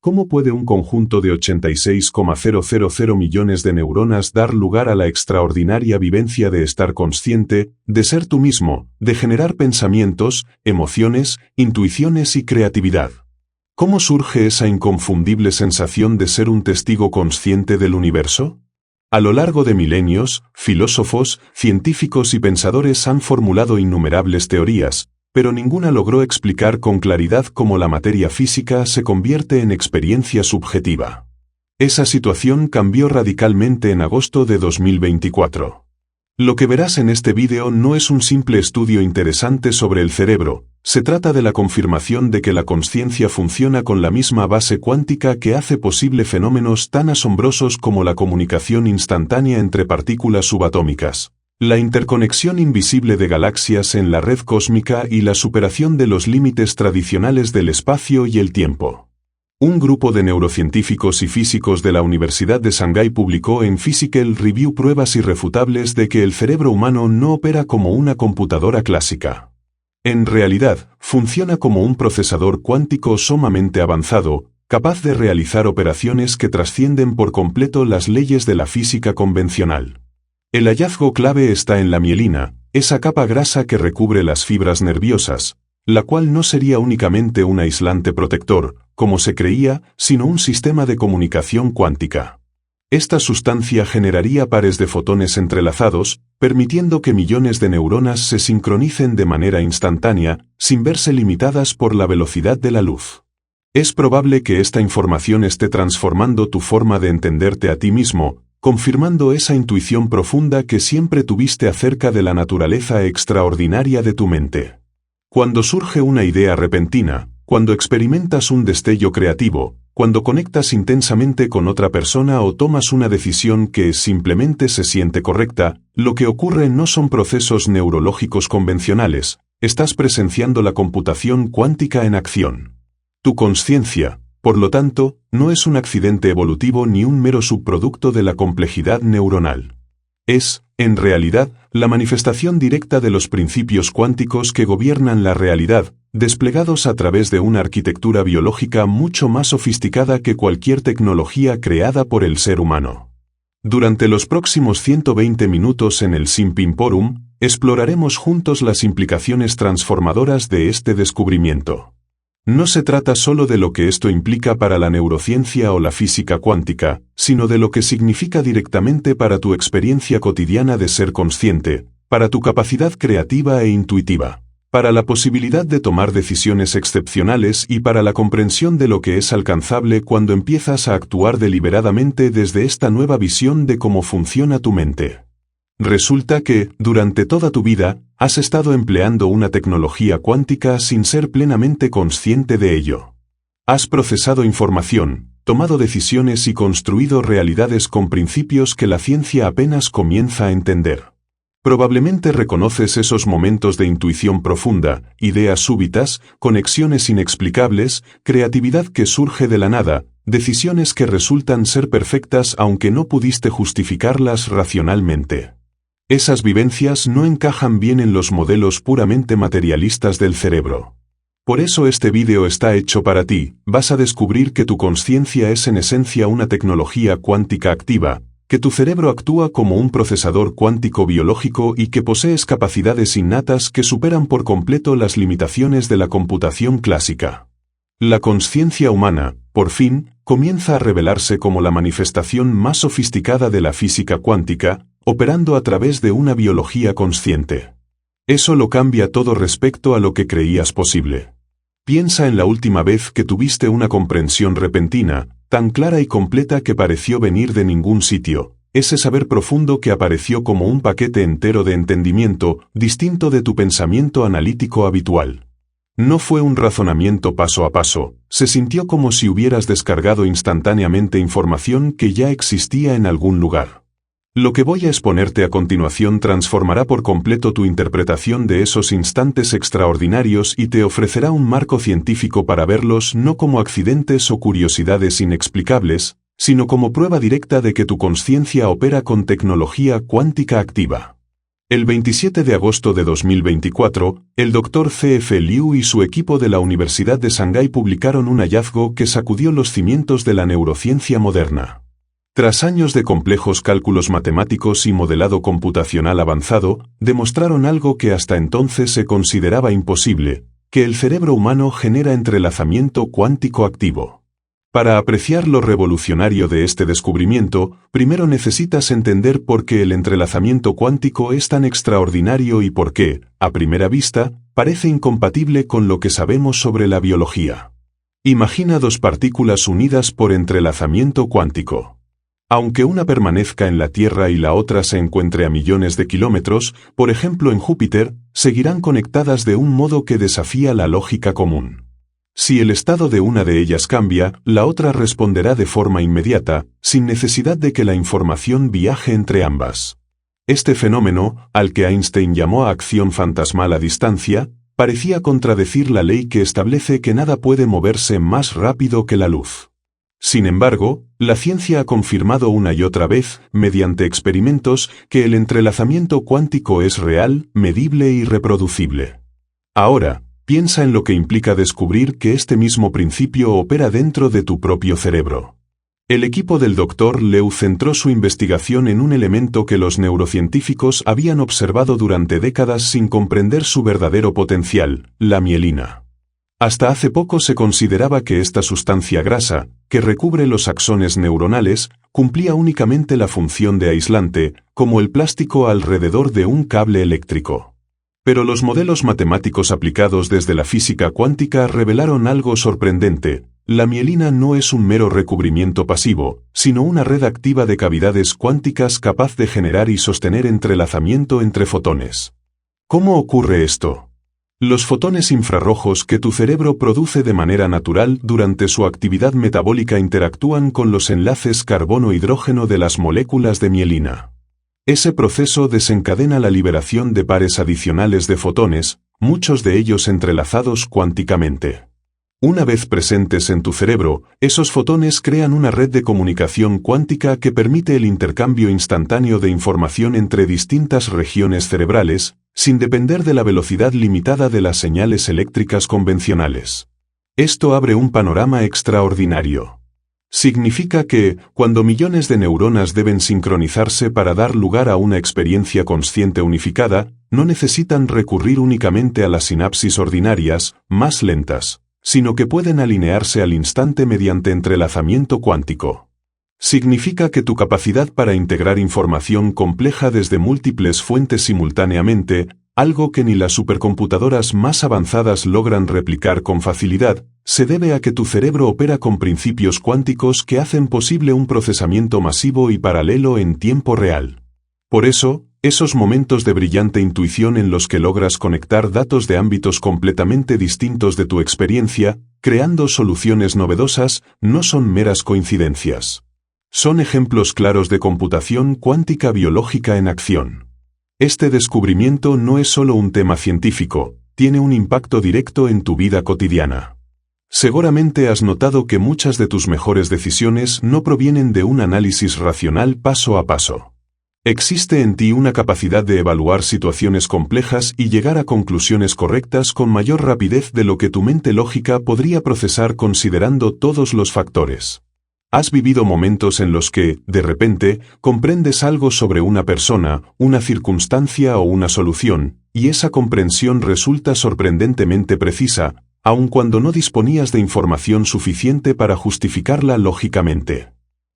¿Cómo puede un conjunto de 86,000 millones de neuronas dar lugar a la extraordinaria vivencia de estar consciente, de ser tú mismo, de generar pensamientos, emociones, intuiciones y creatividad? ¿Cómo surge esa inconfundible sensación de ser un testigo consciente del universo? A lo largo de milenios, filósofos, científicos y pensadores han formulado innumerables teorías, pero ninguna logró explicar con claridad cómo la materia física se convierte en experiencia subjetiva. Esa situación cambió radicalmente en agosto de 2024. Lo que verás en este vídeo no es un simple estudio interesante sobre el cerebro, se trata de la confirmación de que la consciencia funciona con la misma base cuántica que hace posible fenómenos tan asombrosos como la comunicación instantánea entre partículas subatómicas, la interconexión invisible de galaxias en la red cósmica y la superación de los límites tradicionales del espacio y el tiempo. Un grupo de neurocientíficos y físicos de la Universidad de Shanghái publicó en Physical Review pruebas irrefutables de que el cerebro humano no opera como una computadora clásica. En realidad, funciona como un procesador cuántico sumamente avanzado, capaz de realizar operaciones que trascienden por completo las leyes de la física convencional. El hallazgo clave está en la mielina, esa capa grasa que recubre las fibras nerviosas, la cual no sería únicamente un aislante protector, como se creía, sino un sistema de comunicación cuántica. Esta sustancia generaría pares de fotones entrelazados, permitiendo que millones de neuronas se sincronicen de manera instantánea, sin verse limitadas por la velocidad de la luz. Es probable que esta información esté transformando tu forma de entenderte a ti mismo, confirmando esa intuición profunda que siempre tuviste acerca de la naturaleza extraordinaria de tu mente. Cuando surge una idea repentina, cuando experimentas un destello creativo, cuando conectas intensamente con otra persona o tomas una decisión que simplemente se siente correcta, lo que ocurre no son procesos neurológicos convencionales, estás presenciando la computación cuántica en acción. Tu consciencia, por lo tanto, no es un accidente evolutivo ni un mero subproducto de la complejidad neuronal. Es, en realidad, la manifestación directa de los principios cuánticos que gobiernan la realidad, desplegados a través de una arquitectura biológica mucho más sofisticada que cualquier tecnología creada por el ser humano. Durante los próximos 120 minutos en el Simpimporum, exploraremos juntos las implicaciones transformadoras de este descubrimiento. No se trata solo de lo que esto implica para la neurociencia o la física cuántica, sino de lo que significa directamente para tu experiencia cotidiana de ser consciente, para tu capacidad creativa e intuitiva, para la posibilidad de tomar decisiones excepcionales y para la comprensión de lo que es alcanzable cuando empiezas a actuar deliberadamente desde esta nueva visión de cómo funciona tu mente. Resulta que, durante toda tu vida, has estado empleando una tecnología cuántica sin ser plenamente consciente de ello. Has procesado información, tomado decisiones y construido realidades con principios que la ciencia apenas comienza a entender. Probablemente reconoces esos momentos de intuición profunda, ideas súbitas, conexiones inexplicables, creatividad que surge de la nada, decisiones que resultan ser perfectas aunque no pudiste justificarlas racionalmente. Esas vivencias no encajan bien en los modelos puramente materialistas del cerebro. Por eso este vídeo está hecho para ti, vas a descubrir que tu consciencia es en esencia una tecnología cuántica activa, que tu cerebro actúa como un procesador cuántico biológico y que posees capacidades innatas que superan por completo las limitaciones de la computación clásica. La consciencia humana, por fin, comienza a revelarse como la manifestación más sofisticada de la física cuántica, operando a través de una biología consciente. Eso lo cambia todo respecto a lo que creías posible. Piensa en la última vez que tuviste una comprensión repentina, tan clara y completa que pareció venir de ningún sitio, ese saber profundo que apareció como un paquete entero de entendimiento, distinto de tu pensamiento analítico habitual. No fue un razonamiento paso a paso, se sintió como si hubieras descargado instantáneamente información que ya existía en algún lugar. Lo que voy a exponerte a continuación transformará por completo tu interpretación de esos instantes extraordinarios y te ofrecerá un marco científico para verlos no como accidentes o curiosidades inexplicables, sino como prueba directa de que tu consciencia opera con tecnología cuántica activa. El 27 de agosto de 2024, el Dr. C.F. Liu y su equipo de la Universidad de Shanghái publicaron un hallazgo que sacudió los cimientos de la neurociencia moderna. Tras años de complejos cálculos matemáticos y modelado computacional avanzado, demostraron algo que hasta entonces se consideraba imposible, que el cerebro humano genera entrelazamiento cuántico activo. Para apreciar lo revolucionario de este descubrimiento, primero necesitas entender por qué el entrelazamiento cuántico es tan extraordinario y por qué, a primera vista, parece incompatible con lo que sabemos sobre la biología. Imagina dos partículas unidas por entrelazamiento cuántico. Aunque una permanezca en la Tierra y la otra se encuentre a millones de kilómetros, por ejemplo en Júpiter, seguirán conectadas de un modo que desafía la lógica común. Si el estado de una de ellas cambia, la otra responderá de forma inmediata, sin necesidad de que la información viaje entre ambas. Este fenómeno, al que Einstein llamó acción fantasmal a distancia, parecía contradecir la ley que establece que nada puede moverse más rápido que la luz. Sin embargo, la ciencia ha confirmado una y otra vez, mediante experimentos, que el entrelazamiento cuántico es real, medible y reproducible. Ahora, piensa en lo que implica descubrir que este mismo principio opera dentro de tu propio cerebro. El equipo del Dr. Liu centró su investigación en un elemento que los neurocientíficos habían observado durante décadas sin comprender su verdadero potencial, la mielina. Hasta hace poco se consideraba que esta sustancia grasa, que recubre los axones neuronales, cumplía únicamente la función de aislante, como el plástico alrededor de un cable eléctrico. Pero los modelos matemáticos aplicados desde la física cuántica revelaron algo sorprendente: la mielina no es un mero recubrimiento pasivo, sino una red activa de cavidades cuánticas capaz de generar y sostener entrelazamiento entre fotones. ¿Cómo ocurre esto? Los fotones infrarrojos que tu cerebro produce de manera natural durante su actividad metabólica interactúan con los enlaces carbono-hidrógeno de las moléculas de mielina. Ese proceso desencadena la liberación de pares adicionales de fotones, muchos de ellos entrelazados cuánticamente. Una vez presentes en tu cerebro, esos fotones crean una red de comunicación cuántica que permite el intercambio instantáneo de información entre distintas regiones cerebrales, sin depender de la velocidad limitada de las señales eléctricas convencionales. Esto abre un panorama extraordinario. Significa que, cuando millones de neuronas deben sincronizarse para dar lugar a una experiencia consciente unificada, no necesitan recurrir únicamente a las sinapsis ordinarias, más lentas, sino que pueden alinearse al instante mediante entrelazamiento cuántico. Significa que tu capacidad para integrar información compleja desde múltiples fuentes simultáneamente, algo que ni las supercomputadoras más avanzadas logran replicar con facilidad, se debe a que tu cerebro opera con principios cuánticos que hacen posible un procesamiento masivo y paralelo en tiempo real. Por eso, esos momentos de brillante intuición en los que logras conectar datos de ámbitos completamente distintos de tu experiencia, creando soluciones novedosas, no son meras coincidencias. Son ejemplos claros de computación cuántica biológica en acción. Este descubrimiento no es solo un tema científico, tiene un impacto directo en tu vida cotidiana. Seguramente has notado que muchas de tus mejores decisiones no provienen de un análisis racional paso a paso. Existe en ti una capacidad de evaluar situaciones complejas y llegar a conclusiones correctas con mayor rapidez de lo que tu mente lógica podría procesar considerando todos los factores. Has vivido momentos en los que, de repente, comprendes algo sobre una persona, una circunstancia o una solución, y esa comprensión resulta sorprendentemente precisa, aun cuando no disponías de información suficiente para justificarla lógicamente.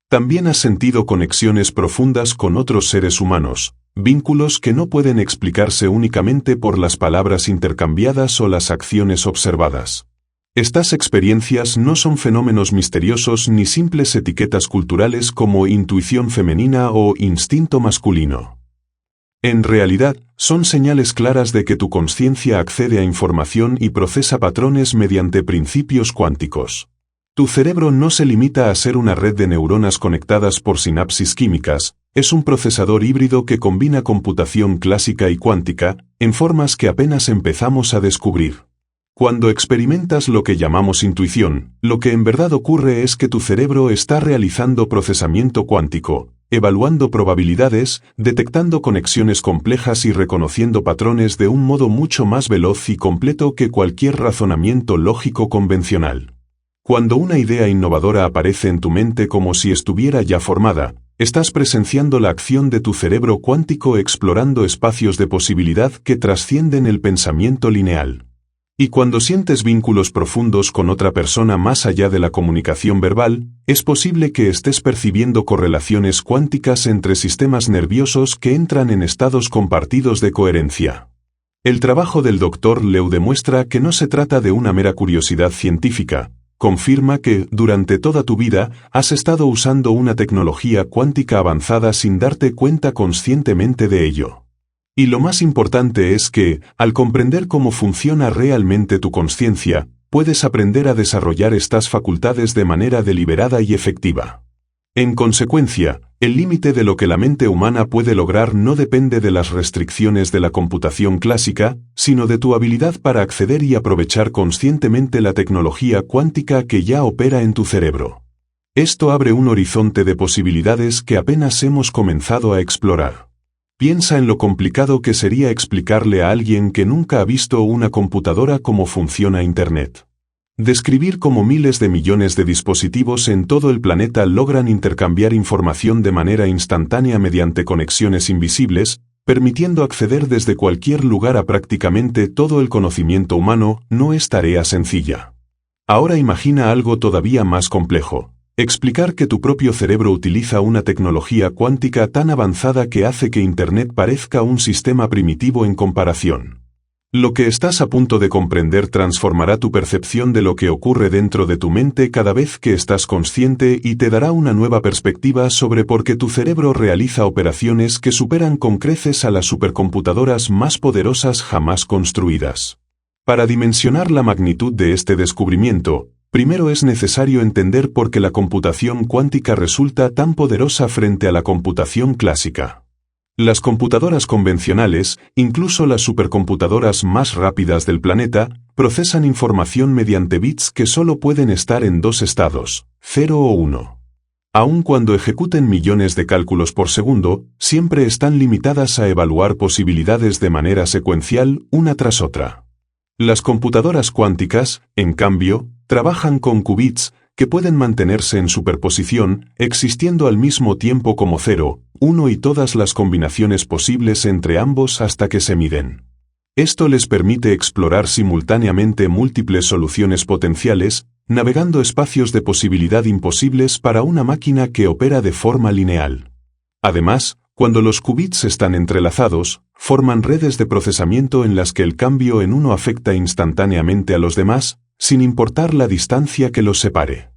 También has sentido conexiones profundas con otros seres humanos, vínculos que no pueden explicarse únicamente por las palabras intercambiadas o las acciones observadas. Estas experiencias no son fenómenos misteriosos ni simples etiquetas culturales como intuición femenina o instinto masculino. En realidad, son señales claras de que tu consciencia accede a información y procesa patrones mediante principios cuánticos. Tu cerebro no se limita a ser una red de neuronas conectadas por sinapsis químicas, es un procesador híbrido que combina computación clásica y cuántica, en formas que apenas empezamos a descubrir. Cuando experimentas lo que llamamos intuición, lo que en verdad ocurre es que tu cerebro está realizando procesamiento cuántico, evaluando probabilidades, detectando conexiones complejas y reconociendo patrones de un modo mucho más veloz y completo que cualquier razonamiento lógico convencional. Cuando una idea innovadora aparece en tu mente como si estuviera ya formada, estás presenciando la acción de tu cerebro cuántico explorando espacios de posibilidad que trascienden el pensamiento lineal. Y cuando sientes vínculos profundos con otra persona más allá de la comunicación verbal, es posible que estés percibiendo correlaciones cuánticas entre sistemas nerviosos que entran en estados compartidos de coherencia. El trabajo del Dr. Leu demuestra que no se trata de una mera curiosidad científica. Confirma que, durante toda tu vida, has estado usando una tecnología cuántica avanzada sin darte cuenta conscientemente de ello. Y lo más importante es que, al comprender cómo funciona realmente tu consciencia, puedes aprender a desarrollar estas facultades de manera deliberada y efectiva. En consecuencia, el límite de lo que la mente humana puede lograr no depende de las restricciones de la computación clásica, sino de tu habilidad para acceder y aprovechar conscientemente la tecnología cuántica que ya opera en tu cerebro. Esto abre un horizonte de posibilidades que apenas hemos comenzado a explorar. Piensa en lo complicado que sería explicarle a alguien que nunca ha visto una computadora cómo funciona Internet. Describir cómo miles de millones de dispositivos en todo el planeta logran intercambiar información de manera instantánea mediante conexiones invisibles, permitiendo acceder desde cualquier lugar a prácticamente todo el conocimiento humano, no es tarea sencilla. Ahora imagina algo todavía más complejo. Explicar que tu propio cerebro utiliza una tecnología cuántica tan avanzada que hace que Internet parezca un sistema primitivo en comparación. Lo que estás a punto de comprender transformará tu percepción de lo que ocurre dentro de tu mente cada vez que estás consciente y te dará una nueva perspectiva sobre por qué tu cerebro realiza operaciones que superan con creces a las supercomputadoras más poderosas jamás construidas. Para dimensionar la magnitud de este descubrimiento, primero es necesario entender por qué la computación cuántica resulta tan poderosa frente a la computación clásica. Las computadoras convencionales, incluso las supercomputadoras más rápidas del planeta, procesan información mediante bits que solo pueden estar en dos estados, 0 o 1. Aun cuando ejecuten millones de cálculos por segundo, siempre están limitadas a evaluar posibilidades de manera secuencial una tras otra. Las computadoras cuánticas, en cambio, trabajan con qubits, que pueden mantenerse en superposición, existiendo al mismo tiempo como 0, 1 y todas las combinaciones posibles entre ambos hasta que se miden. Esto les permite explorar simultáneamente múltiples soluciones potenciales, navegando espacios de posibilidad imposibles para una máquina que opera de forma lineal. Además, cuando los qubits están entrelazados, forman redes de procesamiento en las que el cambio en uno afecta instantáneamente a los demás, sin importar la distancia que los separe.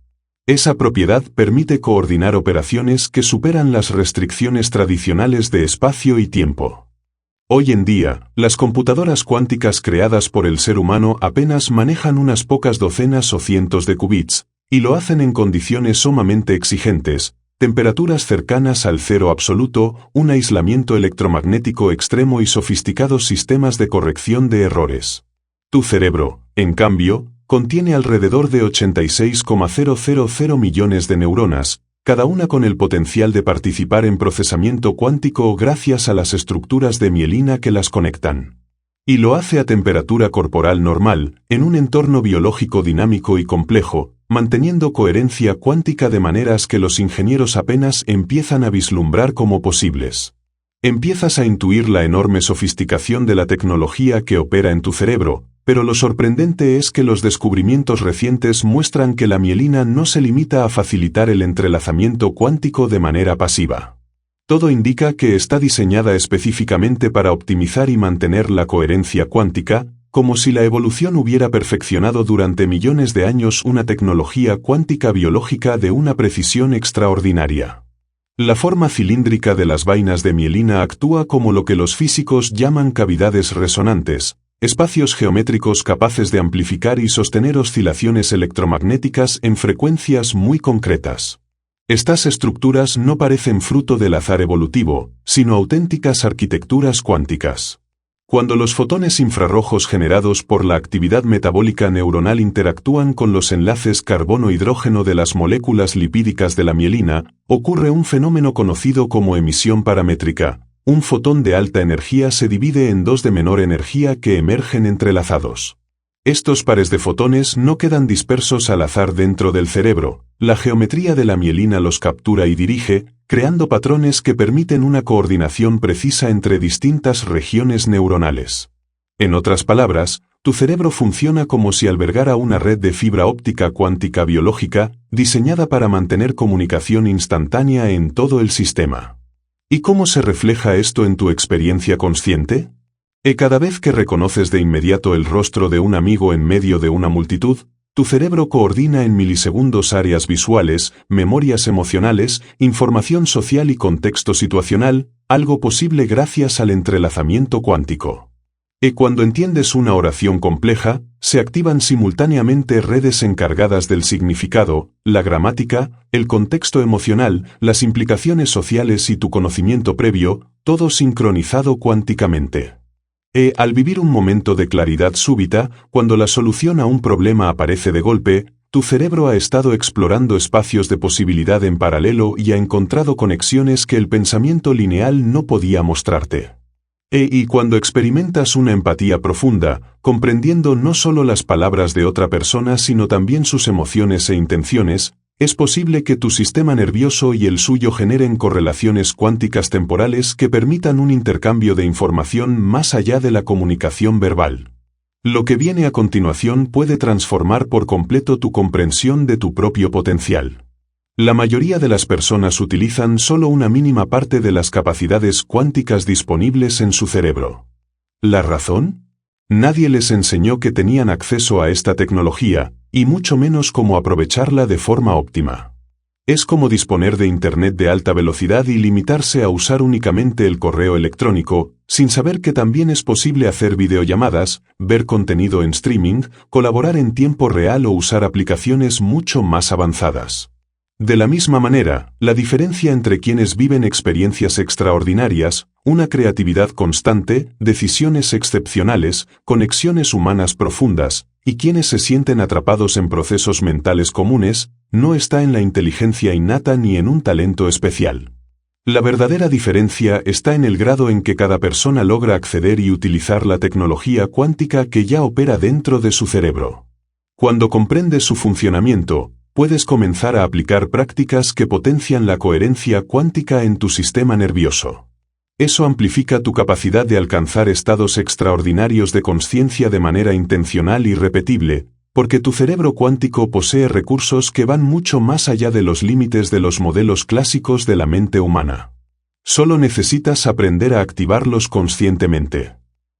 Esa propiedad permite coordinar operaciones que superan las restricciones tradicionales de espacio y tiempo. Hoy en día, las computadoras cuánticas creadas por el ser humano apenas manejan unas pocas docenas o cientos de qubits, y lo hacen en condiciones sumamente exigentes, temperaturas cercanas al cero absoluto, un aislamiento electromagnético extremo y sofisticados sistemas de corrección de errores. Tu cerebro, en cambio, contiene alrededor de 86,000 millones de neuronas, cada una con el potencial de participar en procesamiento cuántico gracias a las estructuras de mielina que las conectan. Y lo hace a temperatura corporal normal, en un entorno biológico dinámico y complejo, manteniendo coherencia cuántica de maneras que los ingenieros apenas empiezan a vislumbrar como posibles. Empiezas a intuir la enorme sofisticación de la tecnología que opera en tu cerebro, pero lo sorprendente es que los descubrimientos recientes muestran que la mielina no se limita a facilitar el entrelazamiento cuántico de manera pasiva. Todo indica que está diseñada específicamente para optimizar y mantener la coherencia cuántica, como si la evolución hubiera perfeccionado durante millones de años una tecnología cuántica biológica de una precisión extraordinaria. La forma cilíndrica de las vainas de mielina actúa como lo que los físicos llaman cavidades resonantes, espacios geométricos capaces de amplificar y sostener oscilaciones electromagnéticas en frecuencias muy concretas. Estas estructuras no parecen fruto del azar evolutivo, sino auténticas arquitecturas cuánticas. Cuando los fotones infrarrojos generados por la actividad metabólica neuronal interactúan con los enlaces carbono-hidrógeno de las moléculas lipídicas de la mielina, ocurre un fenómeno conocido como emisión paramétrica. Un fotón de alta energía se divide en dos de menor energía que emergen entrelazados. Estos pares de fotones no quedan dispersos al azar dentro del cerebro. La geometría de la mielina los captura y dirige, creando patrones que permiten una coordinación precisa entre distintas regiones neuronales. En otras palabras, tu cerebro funciona como si albergara una red de fibra óptica cuántica biológica, diseñada para mantener comunicación instantánea en todo el sistema. ¿Y cómo se refleja esto en tu experiencia consciente? Cada vez que reconoces de inmediato el rostro de un amigo en medio de una multitud, tu cerebro coordina en milisegundos áreas visuales, memorias emocionales, información social y contexto situacional, algo posible gracias al entrelazamiento cuántico. Cuando entiendes una oración compleja, se activan simultáneamente redes encargadas del significado, la gramática, el contexto emocional, las implicaciones sociales y tu conocimiento previo, todo sincronizado cuánticamente. Al vivir un momento de claridad súbita, cuando la solución a un problema aparece de golpe, tu cerebro ha estado explorando espacios de posibilidad en paralelo y ha encontrado conexiones que el pensamiento lineal no podía mostrarte. Y cuando experimentas una empatía profunda, comprendiendo no solo las palabras de otra persona sino también sus emociones e intenciones, es posible que tu sistema nervioso y el suyo generen correlaciones cuánticas temporales que permitan un intercambio de información más allá de la comunicación verbal. Lo que viene a continuación puede transformar por completo tu comprensión de tu propio potencial. La mayoría de las personas utilizan solo una mínima parte de las capacidades cuánticas disponibles en su cerebro. ¿La razón? Nadie les enseñó que tenían acceso a esta tecnología, y mucho menos cómo aprovecharla de forma óptima. Es como disponer de Internet de alta velocidad y limitarse a usar únicamente el correo electrónico, sin saber que también es posible hacer videollamadas, ver contenido en streaming, colaborar en tiempo real o usar aplicaciones mucho más avanzadas. De la misma manera, la diferencia entre quienes viven experiencias extraordinarias, una creatividad constante, decisiones excepcionales, conexiones humanas profundas, y quienes se sienten atrapados en procesos mentales comunes, no está en la inteligencia innata ni en un talento especial. La verdadera diferencia está en el grado en que cada persona logra acceder y utilizar la tecnología cuántica que ya opera dentro de su cerebro. Cuando comprendes su funcionamiento, puedes comenzar a aplicar prácticas que potencian la coherencia cuántica en tu sistema nervioso. Eso amplifica tu capacidad de alcanzar estados extraordinarios de consciencia de manera intencional y repetible, porque tu cerebro cuántico posee recursos que van mucho más allá de los límites de los modelos clásicos de la mente humana. Solo necesitas aprender a activarlos conscientemente.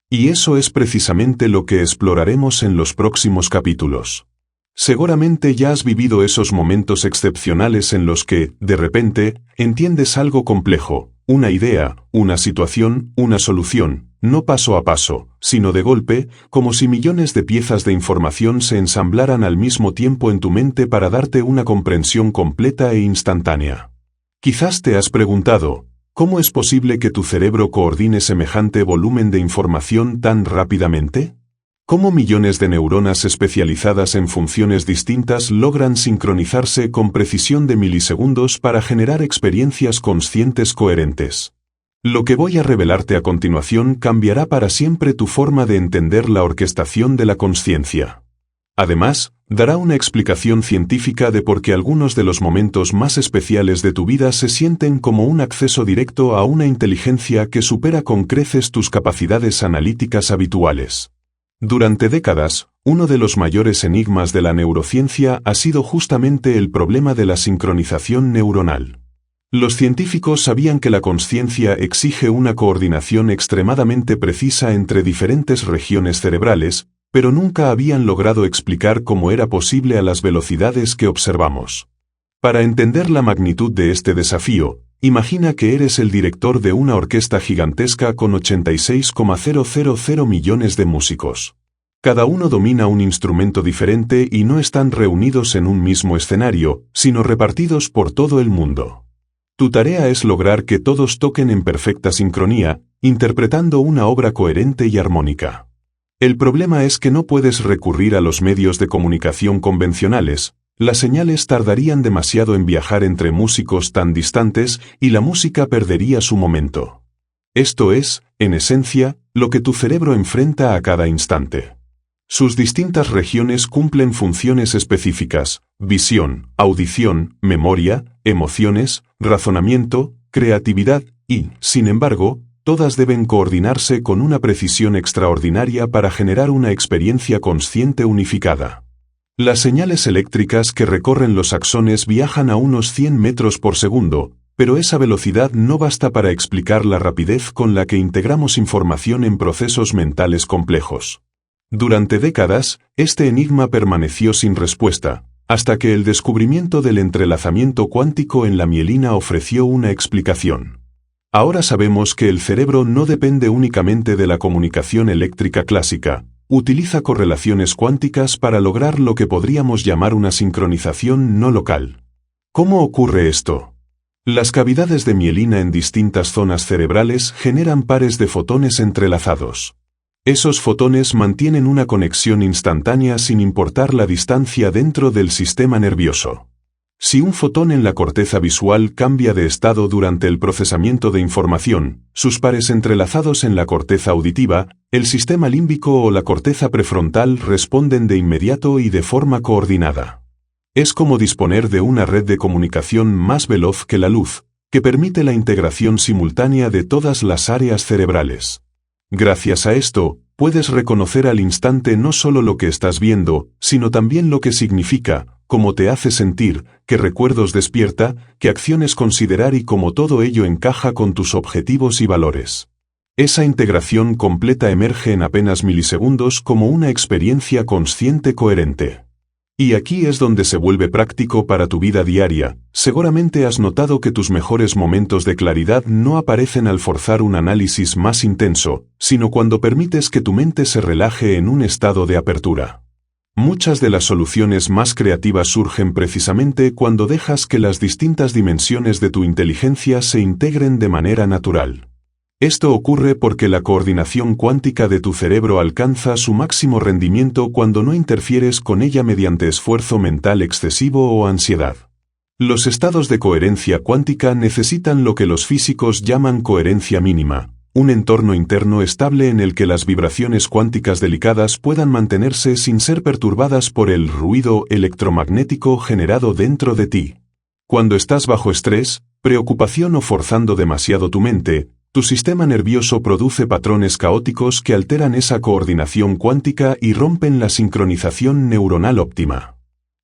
Y eso es precisamente lo que exploraremos en los próximos capítulos. Seguramente ya has vivido esos momentos excepcionales en los que, de repente, entiendes algo complejo, una idea, una situación, una solución, no paso a paso, sino de golpe, como si millones de piezas de información se ensamblaran al mismo tiempo en tu mente para darte una comprensión completa e instantánea. Quizás te has preguntado, ¿cómo es posible que tu cerebro coordine semejante volumen de información tan rápidamente? ¿Cómo millones de neuronas especializadas en funciones distintas logran sincronizarse con precisión de milisegundos para generar experiencias conscientes coherentes? Lo que voy a revelarte a continuación cambiará para siempre tu forma de entender la orquestación de la consciencia. Además, dará una explicación científica de por qué algunos de los momentos más especiales de tu vida se sienten como un acceso directo a una inteligencia que supera con creces tus capacidades analíticas habituales. Durante décadas, uno de los mayores enigmas de la neurociencia ha sido justamente el problema de la sincronización neuronal. Los científicos sabían que la consciencia exige una coordinación extremadamente precisa entre diferentes regiones cerebrales, pero nunca habían logrado explicar cómo era posible a las velocidades que observamos. Para entender la magnitud de este desafío, imagina que eres el director de una orquesta gigantesca con 86,000 millones de músicos. Cada uno domina un instrumento diferente y no están reunidos en un mismo escenario, sino repartidos por todo el mundo. Tu tarea es lograr que todos toquen en perfecta sincronía, interpretando una obra coherente y armónica. El problema es que no puedes recurrir a los medios de comunicación convencionales. Las señales tardarían demasiado en viajar entre músicos tan distantes y la música perdería su momento. Esto es, en esencia, lo que tu cerebro enfrenta a cada instante. Sus distintas regiones cumplen funciones específicas: visión, audición, memoria, emociones, razonamiento, creatividad y, sin embargo, todas deben coordinarse con una precisión extraordinaria para generar una experiencia consciente unificada. Las señales eléctricas que recorren los axones viajan a unos 100 metros por segundo, pero esa velocidad no basta para explicar la rapidez con la que integramos información en procesos mentales complejos. Durante décadas, este enigma permaneció sin respuesta, hasta que el descubrimiento del entrelazamiento cuántico en la mielina ofreció una explicación. Ahora sabemos que el cerebro no depende únicamente de la comunicación eléctrica clásica, utiliza correlaciones cuánticas para lograr lo que podríamos llamar una sincronización no local. ¿Cómo ocurre esto? Las cavidades de mielina en distintas zonas cerebrales generan pares de fotones entrelazados. Esos fotones mantienen una conexión instantánea sin importar la distancia dentro del sistema nervioso. Si un fotón en la corteza visual cambia de estado durante el procesamiento de información, sus pares entrelazados en la corteza auditiva, el sistema límbico o la corteza prefrontal responden de inmediato y de forma coordinada. Es como disponer de una red de comunicación más veloz que la luz, que permite la integración simultánea de todas las áreas cerebrales. Gracias a esto, puedes reconocer al instante no solo lo que estás viendo, sino también lo que significa, cómo te hace sentir, qué recuerdos despierta, qué acciones considerar y cómo todo ello encaja con tus objetivos y valores. Esa integración completa emerge en apenas milisegundos como una experiencia consciente coherente. Y aquí es donde se vuelve práctico para tu vida diaria. Seguramente has notado que tus mejores momentos de claridad no aparecen al forzar un análisis más intenso, sino cuando permites que tu mente se relaje en un estado de apertura. Muchas de las soluciones más creativas surgen precisamente cuando dejas que las distintas dimensiones de tu inteligencia se integren de manera natural. Esto ocurre porque la coordinación cuántica de tu cerebro alcanza su máximo rendimiento cuando no interfieres con ella mediante esfuerzo mental excesivo o ansiedad. Los estados de coherencia cuántica necesitan lo que los físicos llaman coherencia mínima, un entorno interno estable en el que las vibraciones cuánticas delicadas puedan mantenerse sin ser perturbadas por el ruido electromagnético generado dentro de ti. Cuando estás bajo estrés, preocupación o forzando demasiado tu mente, tu sistema nervioso produce patrones caóticos que alteran esa coordinación cuántica y rompen la sincronización neuronal óptima.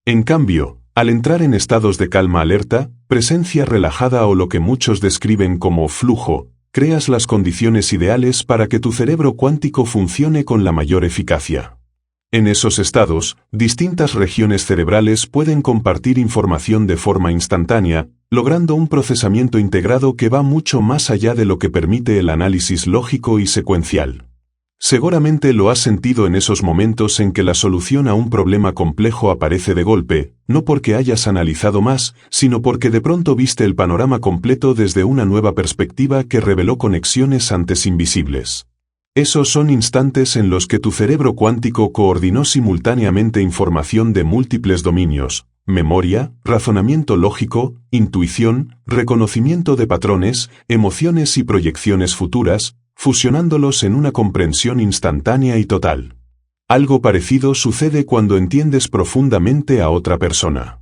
En cambio, al entrar en estados de calma alerta, presencia relajada o lo que muchos describen como flujo, creas las condiciones ideales para que tu cerebro cuántico funcione con la mayor eficacia. En esos estados, distintas regiones cerebrales pueden compartir información de forma instantánea, logrando un procesamiento integrado que va mucho más allá de lo que permite el análisis lógico y secuencial. Seguramente lo has sentido en esos momentos en que la solución a un problema complejo aparece de golpe, no porque hayas analizado más, sino porque de pronto viste el panorama completo desde una nueva perspectiva que reveló conexiones antes invisibles. Esos son instantes en los que tu cerebro cuántico coordinó simultáneamente información de múltiples dominios: memoria, razonamiento lógico, intuición, reconocimiento de patrones, emociones y proyecciones futuras, fusionándolos en una comprensión instantánea y total. Algo parecido sucede cuando entiendes profundamente a otra persona.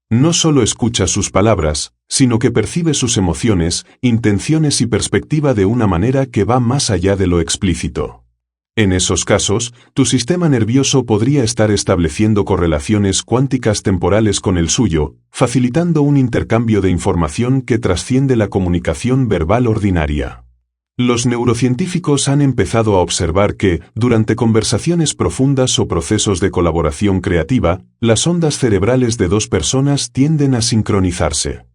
No solo escuchas sus palabras, sino que percibes sus emociones, intenciones y perspectiva de una manera que va más allá de lo explícito. En esos casos, tu sistema nervioso podría estar estableciendo correlaciones cuánticas temporales con el suyo, facilitando un intercambio de información que trasciende la comunicación verbal ordinaria. Los neurocientíficos han empezado a observar que, durante conversaciones profundas o procesos de colaboración creativa, las ondas cerebrales de dos personas tienden a sincronizarse.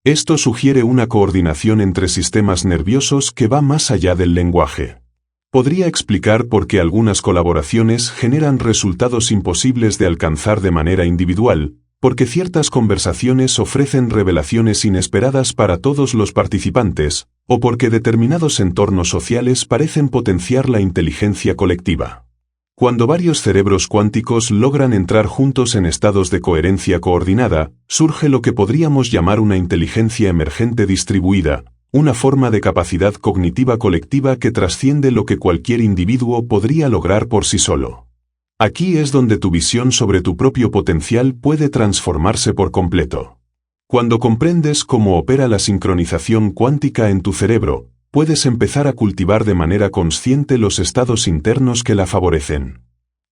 Esto sugiere una coordinación entre sistemas nerviosos que va más allá del lenguaje. Podría explicar por qué algunas colaboraciones generan resultados imposibles de alcanzar de manera individual, porque ciertas conversaciones ofrecen revelaciones inesperadas para todos los participantes, o porque determinados entornos sociales parecen potenciar la inteligencia colectiva. Cuando varios cerebros cuánticos logran entrar juntos en estados de coherencia coordinada, surge lo que podríamos llamar una inteligencia emergente distribuida, una forma de capacidad cognitiva colectiva que trasciende lo que cualquier individuo podría lograr por sí solo. Aquí es donde tu visión sobre tu propio potencial puede transformarse por completo. Cuando comprendes cómo opera la sincronización cuántica en tu cerebro, puedes empezar a cultivar de manera consciente los estados internos que la favorecen.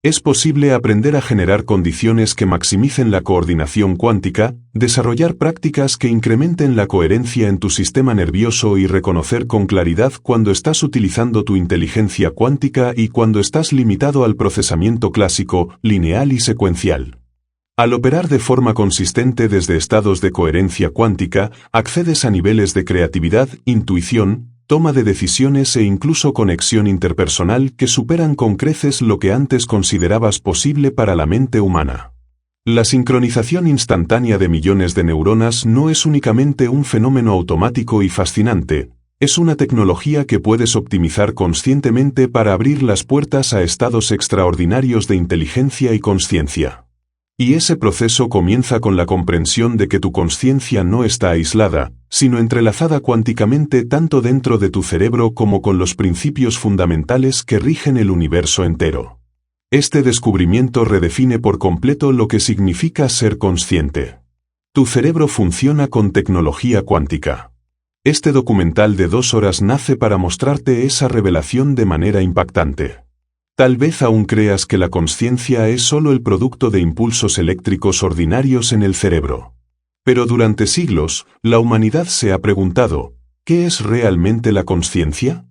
Es posible aprender a generar condiciones que maximicen la coordinación cuántica, desarrollar prácticas que incrementen la coherencia en tu sistema nervioso y reconocer con claridad cuando estás utilizando tu inteligencia cuántica y cuando estás limitado al procesamiento clásico, lineal y secuencial. Al operar de forma consistente desde estados de coherencia cuántica, accedes a niveles de creatividad, intuición, toma de decisiones e incluso conexión interpersonal que superan con creces lo que antes considerabas posible para la mente humana. La sincronización instantánea de millones de neuronas no es únicamente un fenómeno automático y fascinante, es una tecnología que puedes optimizar conscientemente para abrir las puertas a estados extraordinarios de inteligencia y consciencia. Y ese proceso comienza con la comprensión de que tu consciencia no está aislada, sino entrelazada cuánticamente tanto dentro de tu cerebro como con los principios fundamentales que rigen el universo entero. Este descubrimiento redefine por completo lo que significa ser consciente. Tu cerebro funciona con tecnología cuántica. Este documental de 2 horas nace para mostrarte esa revelación de manera impactante. Tal vez aún creas que la consciencia es solo el producto de impulsos eléctricos ordinarios en el cerebro. Pero durante siglos, la humanidad se ha preguntado, ¿qué es realmente la consciencia?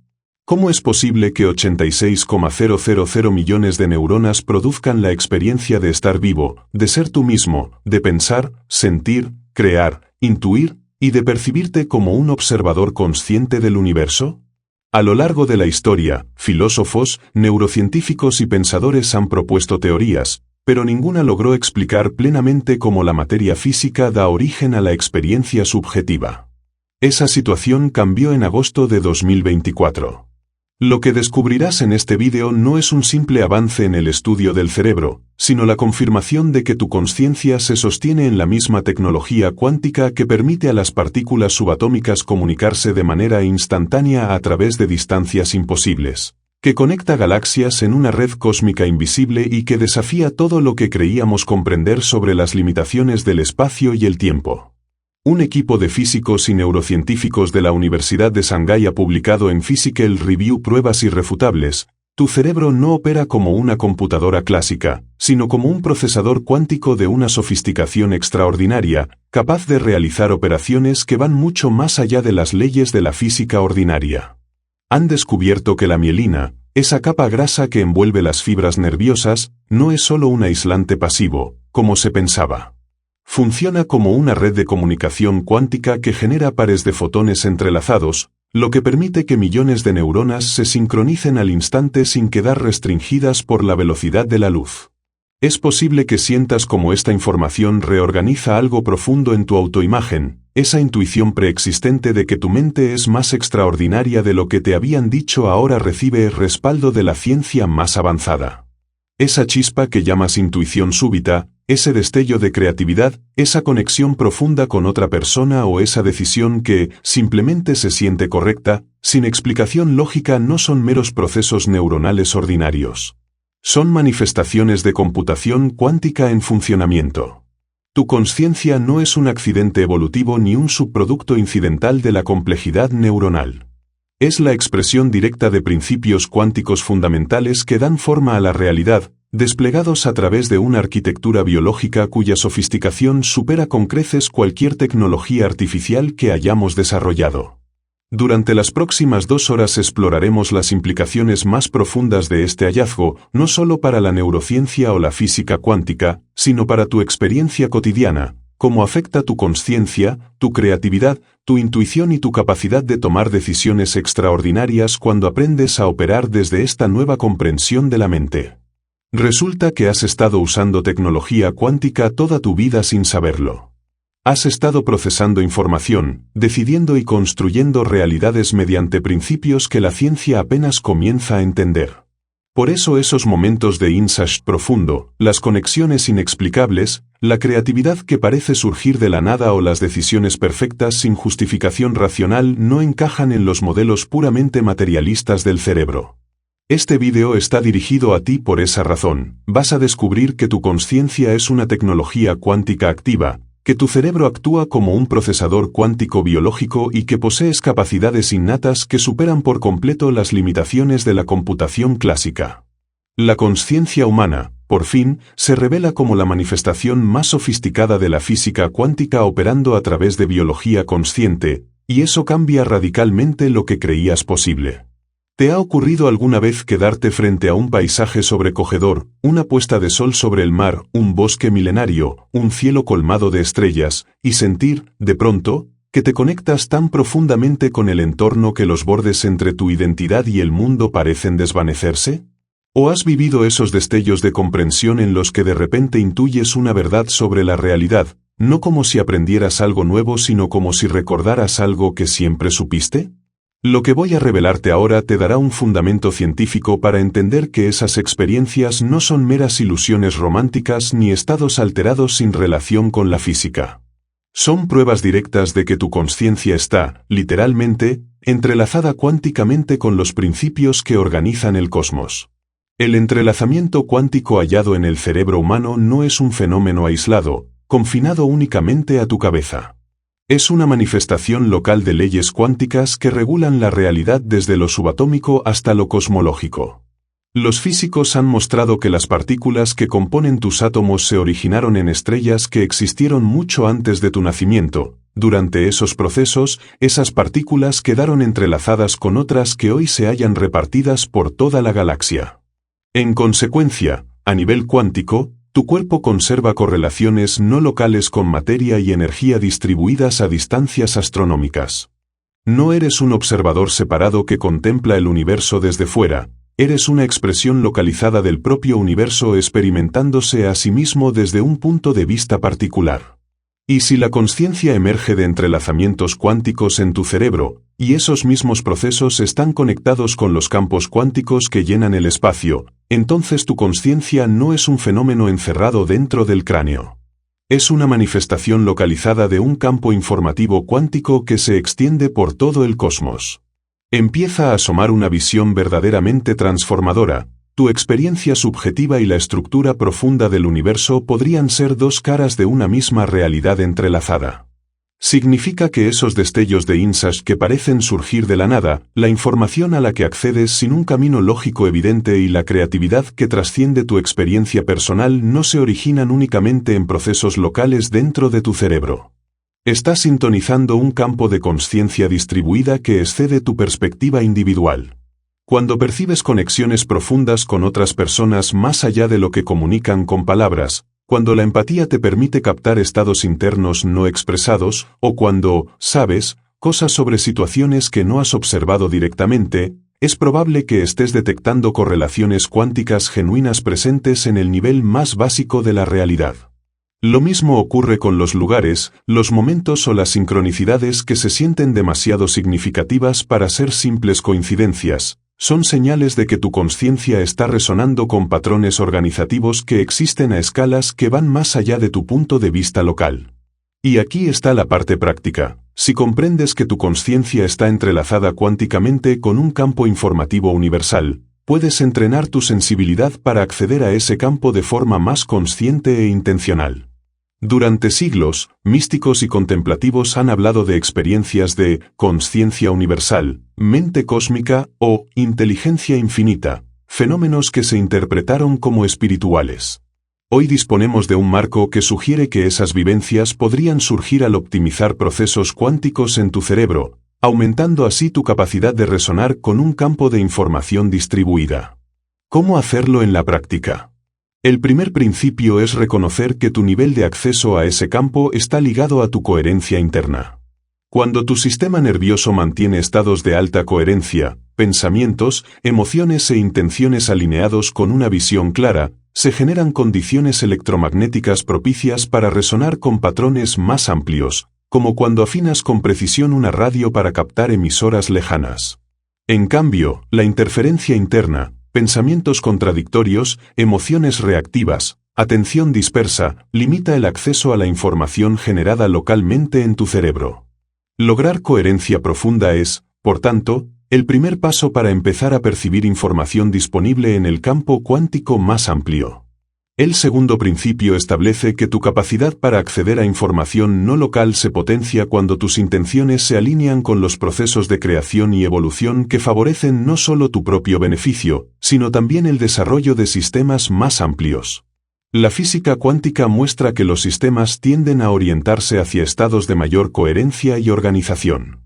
¿Cómo es posible que 86,000 millones de neuronas produzcan la experiencia de estar vivo, de ser tú mismo, de pensar, sentir, crear, intuir y de percibirte como un observador consciente del universo? A lo largo de la historia, filósofos, neurocientíficos y pensadores han propuesto teorías, pero ninguna logró explicar plenamente cómo la materia física da origen a la experiencia subjetiva. Esa situación cambió en agosto de 2024. Lo que descubrirás en este vídeo no es un simple avance en el estudio del cerebro, sino la confirmación de que tu consciencia se sostiene en la misma tecnología cuántica que permite a las partículas subatómicas comunicarse de manera instantánea a través de distancias imposibles, que conecta galaxias en una red cósmica invisible y que desafía todo lo que creíamos comprender sobre las limitaciones del espacio y el tiempo. Un equipo de físicos y neurocientíficos de la Universidad de Shanghái ha publicado en Physical Review pruebas irrefutables. Tu cerebro no opera como una computadora clásica, sino como un procesador cuántico de una sofisticación extraordinaria, capaz de realizar operaciones que van mucho más allá de las leyes de la física ordinaria. Han descubierto que la mielina, esa capa grasa que envuelve las fibras nerviosas, no es solo un aislante pasivo, como se pensaba. Funciona como una red de comunicación cuántica que genera pares de fotones entrelazados, lo que permite que millones de neuronas se sincronicen al instante sin quedar restringidas por la velocidad de la luz. Es posible que sientas cómo esta información reorganiza algo profundo en tu autoimagen, esa intuición preexistente de que tu mente es más extraordinaria de lo que te habían dicho ahora recibe el respaldo de la ciencia más avanzada. Esa chispa que llamas intuición súbita, ese destello de creatividad, esa conexión profunda con otra persona o esa decisión que simplemente se siente correcta, sin explicación lógica no son meros procesos neuronales ordinarios. Son manifestaciones de computación cuántica en funcionamiento. Tu consciencia no es un accidente evolutivo ni un subproducto incidental de la complejidad neuronal. Es la expresión directa de principios cuánticos fundamentales que dan forma a la realidad, desplegados a través de una arquitectura biológica cuya sofisticación supera con creces cualquier tecnología artificial que hayamos desarrollado. Durante las próximas 2 horas exploraremos las implicaciones más profundas de este hallazgo, no solo para la neurociencia o la física cuántica, sino para tu experiencia cotidiana, cómo afecta tu consciencia, tu creatividad, tu intuición y tu capacidad de tomar decisiones extraordinarias cuando aprendes a operar desde esta nueva comprensión de la mente. Resulta que has estado usando tecnología cuántica toda tu vida sin saberlo. Has estado procesando información, decidiendo y construyendo realidades mediante principios que la ciencia apenas comienza a entender. Por eso esos momentos de insight profundo, las conexiones inexplicables, la creatividad que parece surgir de la nada o las decisiones perfectas sin justificación racional no encajan en los modelos puramente materialistas del cerebro. Este vídeo está dirigido a ti por esa razón. Vas a descubrir que tu consciencia es una tecnología cuántica activa, que tu cerebro actúa como un procesador cuántico biológico y que posees capacidades innatas que superan por completo las limitaciones de la computación clásica. La consciencia humana, por fin, se revela como la manifestación más sofisticada de la física cuántica operando a través de biología consciente, y eso cambia radicalmente lo que creías posible. ¿Te ha ocurrido alguna vez quedarte frente a un paisaje sobrecogedor, una puesta de sol sobre el mar, un bosque milenario, un cielo colmado de estrellas, y sentir, de pronto, que te conectas tan profundamente con el entorno que los bordes entre tu identidad y el mundo parecen desvanecerse? ¿O has vivido esos destellos de comprensión en los que de repente intuyes una verdad sobre la realidad, no como si aprendieras algo nuevo sino como si recordaras algo que siempre supiste? Lo que voy a revelarte ahora te dará un fundamento científico para entender que esas experiencias no son meras ilusiones románticas ni estados alterados sin relación con la física. Son pruebas directas de que tu consciencia está, literalmente, entrelazada cuánticamente con los principios que organizan el cosmos. El entrelazamiento cuántico hallado en el cerebro humano no es un fenómeno aislado, confinado únicamente a tu cabeza. Es una manifestación local de leyes cuánticas que regulan la realidad desde lo subatómico hasta lo cosmológico. Los físicos han mostrado que las partículas que componen tus átomos se originaron en estrellas que existieron mucho antes de tu nacimiento. Durante esos procesos, esas partículas quedaron entrelazadas con otras que hoy se hallan repartidas por toda la galaxia. En consecuencia, a nivel cuántico, tu cuerpo conserva correlaciones no locales con materia y energía distribuidas a distancias astronómicas. No eres un observador separado que contempla el universo desde fuera, eres una expresión localizada del propio universo experimentándose a sí mismo desde un punto de vista particular. Y si la consciencia emerge de entrelazamientos cuánticos en tu cerebro, y esos mismos procesos están conectados con los campos cuánticos que llenan el espacio, entonces tu consciencia no es un fenómeno encerrado dentro del cráneo. Es una manifestación localizada de un campo informativo cuántico que se extiende por todo el cosmos. Empieza a asomar una visión verdaderamente transformadora. Tu experiencia subjetiva y la estructura profunda del universo podrían ser dos caras de una misma realidad entrelazada. Significa que esos destellos de insight que parecen surgir de la nada, la información a la que accedes sin un camino lógico evidente y la creatividad que trasciende tu experiencia personal no se originan únicamente en procesos locales dentro de tu cerebro. Estás sintonizando un campo de consciencia distribuida que excede tu perspectiva individual. Cuando percibes conexiones profundas con otras personas más allá de lo que comunican con palabras, cuando la empatía te permite captar estados internos no expresados, o cuando, sabes, cosas sobre situaciones que no has observado directamente, es probable que estés detectando correlaciones cuánticas genuinas presentes en el nivel más básico de la realidad. Lo mismo ocurre con los lugares, los momentos o las sincronicidades que se sienten demasiado significativas para ser simples coincidencias. Son señales de que tu consciencia está resonando con patrones organizativos que existen a escalas que van más allá de tu punto de vista local. Y aquí está la parte práctica. Si comprendes que tu consciencia está entrelazada cuánticamente con un campo informativo universal, puedes entrenar tu sensibilidad para acceder a ese campo de forma más consciente e intencional. Durante siglos, místicos y contemplativos han hablado de experiencias de consciencia universal, mente cósmica o inteligencia infinita, fenómenos que se interpretaron como espirituales. Hoy disponemos de un marco que sugiere que esas vivencias podrían surgir al optimizar procesos cuánticos en tu cerebro, aumentando así tu capacidad de resonar con un campo de información distribuida. ¿Cómo hacerlo en la práctica? El primer principio es reconocer que tu nivel de acceso a ese campo está ligado a tu coherencia interna. Cuando tu sistema nervioso mantiene estados de alta coherencia, pensamientos, emociones e intenciones alineados con una visión clara, se generan condiciones electromagnéticas propicias para resonar con patrones más amplios, como cuando afinas con precisión una radio para captar emisoras lejanas. En cambio, la interferencia interna, pensamientos contradictorios, emociones reactivas, atención dispersa, limita el acceso a la información generada localmente en tu cerebro. Lograr coherencia profunda es, por tanto, el primer paso para empezar a percibir información disponible en el campo cuántico más amplio. El segundo principio establece que tu capacidad para acceder a información no local se potencia cuando tus intenciones se alinean con los procesos de creación y evolución que favorecen no solo tu propio beneficio, sino también el desarrollo de sistemas más amplios. La física cuántica muestra que los sistemas tienden a orientarse hacia estados de mayor coherencia y organización.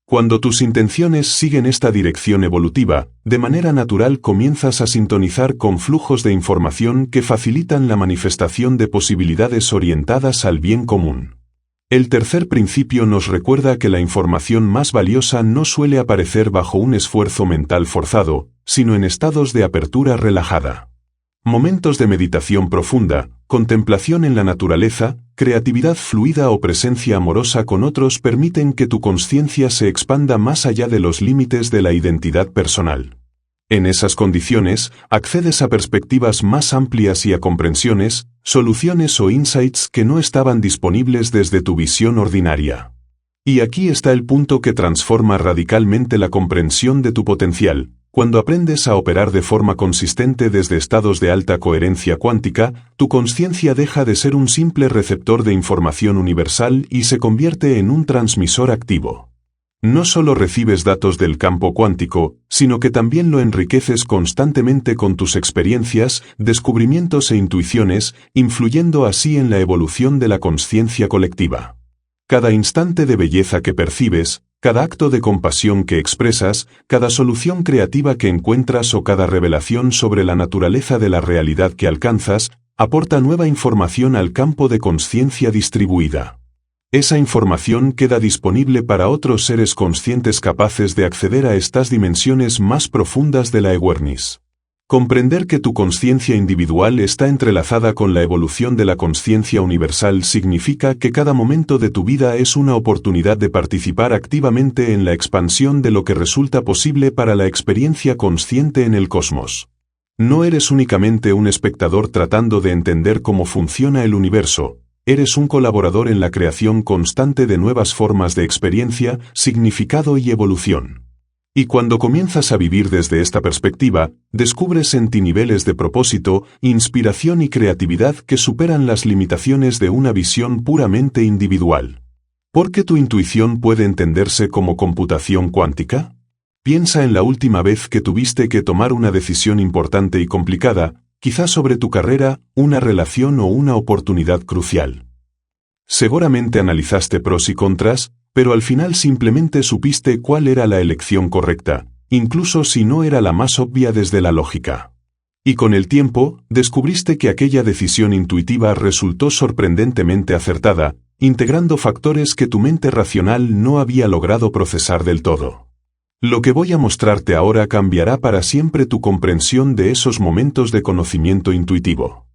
Cuando tus intenciones siguen esta dirección evolutiva, de manera natural comienzas a sintonizar con flujos de información que facilitan la manifestación de posibilidades orientadas al bien común. El tercer principio nos recuerda que la información más valiosa no suele aparecer bajo un esfuerzo mental forzado, sino en estados de apertura relajada. Momentos de meditación profunda, contemplación en la naturaleza, creatividad fluida o presencia amorosa con otros permiten que tu conciencia se expanda más allá de los límites de la identidad personal. En esas condiciones, accedes a perspectivas más amplias y a comprensiones, soluciones o insights que no estaban disponibles desde tu visión ordinaria. Y aquí está el punto que transforma radicalmente la comprensión de tu potencial. Cuando aprendes a operar de forma consistente desde estados de alta coherencia cuántica, tu conciencia deja de ser un simple receptor de información universal y se convierte en un transmisor activo. No solo recibes datos del campo cuántico, sino que también lo enriqueces constantemente con tus experiencias, descubrimientos e intuiciones, influyendo así en la evolución de la consciencia colectiva. Cada instante de belleza que percibes, cada acto de compasión que expresas, cada solución creativa que encuentras o cada revelación sobre la naturaleza de la realidad que alcanzas, aporta nueva información al campo de conciencia distribuida. Esa información queda disponible para otros seres conscientes capaces de acceder a estas dimensiones más profundas de la awareness. Comprender que tu conciencia individual está entrelazada con la evolución de la conciencia universal significa que cada momento de tu vida es una oportunidad de participar activamente en la expansión de lo que resulta posible para la experiencia consciente en el cosmos. No eres únicamente un espectador tratando de entender cómo funciona el universo, eres un colaborador en la creación constante de nuevas formas de experiencia, significado y evolución. Y cuando comienzas a vivir desde esta perspectiva, descubres en ti niveles de propósito, inspiración y creatividad que superan las limitaciones de una visión puramente individual. ¿Por qué tu intuición puede entenderse como computación cuántica? Piensa en la última vez que tuviste que tomar una decisión importante y complicada, quizás sobre tu carrera, una relación o una oportunidad crucial. Seguramente analizaste pros y contras, pero al final simplemente supiste cuál era la elección correcta, incluso si no era la más obvia desde la lógica. Y con el tiempo, descubriste que aquella decisión intuitiva resultó sorprendentemente acertada, integrando factores que tu mente racional no había logrado procesar del todo. Lo que voy a mostrarte ahora cambiará para siempre tu comprensión de esos momentos de conocimiento intuitivo.